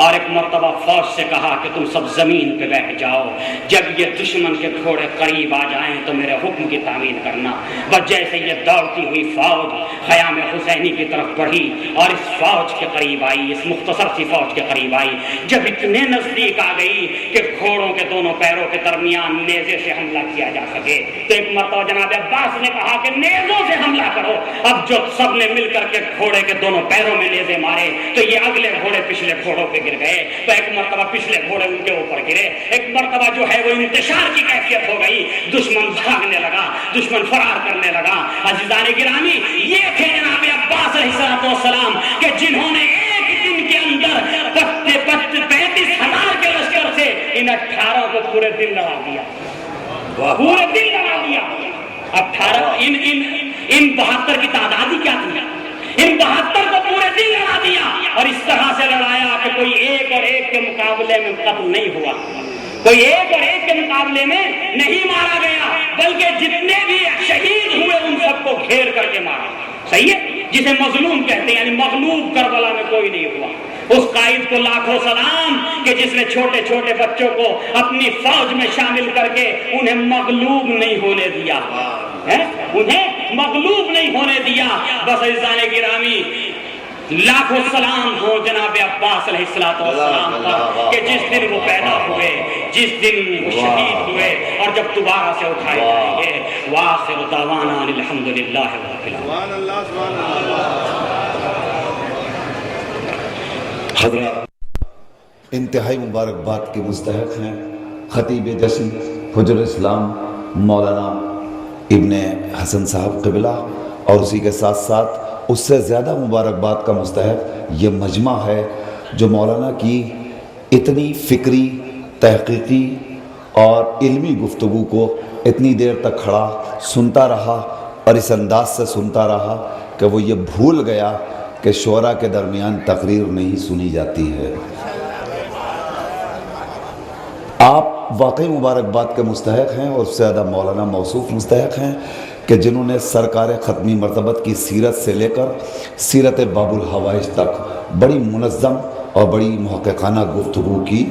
اور ایک مرتبہ فوج سے کہا کہ تم سب زمین پہ بیٹھ جاؤ، جب یہ دشمن کے گھوڑے قریب آ جائیں تو میرے حکم کی تعمیل کرنا. بس جیسے یہ دوڑتی ہوئی فوج خیام حسینی کی طرف بڑھی اور اس فوج کے قریب آئی، اس مختصر سی فوج کے قریب آئی، جب اتنے نزدیک آ گئی کہ گھوڑوں کے دونوں پیروں کے درمیان نیزے سے حملہ کیا جا سکے، تو ایک مرتبہ جناب عباس نے کہا کہ نیزوں سے حملہ کرو. اب جو سب نے مل کر کے گھوڑے کے دونوں پیروں میں نیزے مارے تو یہ اگلے گھوڑے پچھلے گھوڑوں پہ گر گئے. تو ایک مرتبہ پچھلے گھوڑے ان کے اوپر گرے، ایک مرتبہ جو ہے وہ انتشار کی کیفیت ہو گئی، دشمن بھاگنے لگا، دشمن فرار کرنے لگا. عزیزان گرامی، یہ تھے جناب عباس علیہ السلام کہ جنہوں نے ایک دن کے اندر 35,000 کے لشکر سے ان 18 کو پورے دن لڑا دیا، پورے دن لڑا دیا. 18 ان 72 کی تعداد ہی کیا تھی؟ ان 72 کو پورے دن لڑا دیا، اور اس طرح سے لڑایا کہ کوئی ایک اور ایک کے مقابلے میں قتل نہیں ہوا، کوئی ایک اور ایک کے مقابلے میں نہیں مارا گیا، بلکہ جتنے بھی شہید ہوئے ان سب کو گھیر کر کے مارا. صحیح ہے. جسے مظلوم کہتے ہیں، یعنی مغلوب کربلا میں کوئی نہیں ہوا. اس قائد کو لاکھوں سلام کہ جس نے چھوٹے چھوٹے بچوں کو اپنی فوج میں شامل کر کے انہیں مغلوب نہیں ہونے دیا، انہیں مغلوب نہیں ہونے دیا. بس عزیزان گرامی، لاکھوں سلام ہو جناب عباس علیہ السلام پر کہ جس دن وہ پیدا ہوئے، جس دن وہ شہید ہوئے، اور جب دوبارہ سے اٹھائے جائیں گے. وآخر دعوانا الحمدللہ رب العالمین. حضرات انتہائی مبارکباد کے مستحق ہیں خطیب جشن حجر اسلام مولانا ابن حسن صاحب قبلہ، اور اسی کے ساتھ ساتھ اس سے زیادہ مبارکباد کا مستحق یہ مجمع ہے جو مولانا کی اتنی فکری، تحقیقی اور علمی گفتگو کو اتنی دیر تک کھڑا سنتا رہا، اور اس انداز سے سنتا رہا کہ وہ یہ بھول گیا کہ شعراء کے درمیان تقریر نہیں سنی جاتی ہے. آپ واقعی مبارکباد کے مستحق ہیں، اور اس سے زیادہ مولانا موصوف مستحق ہیں کہ جنہوں نے سرکار ختمی مرتبت کی سیرت سے لے کر سیرت باب الحوائج تک بڑی منظم اور بڑی محققانہ گفتگو کی.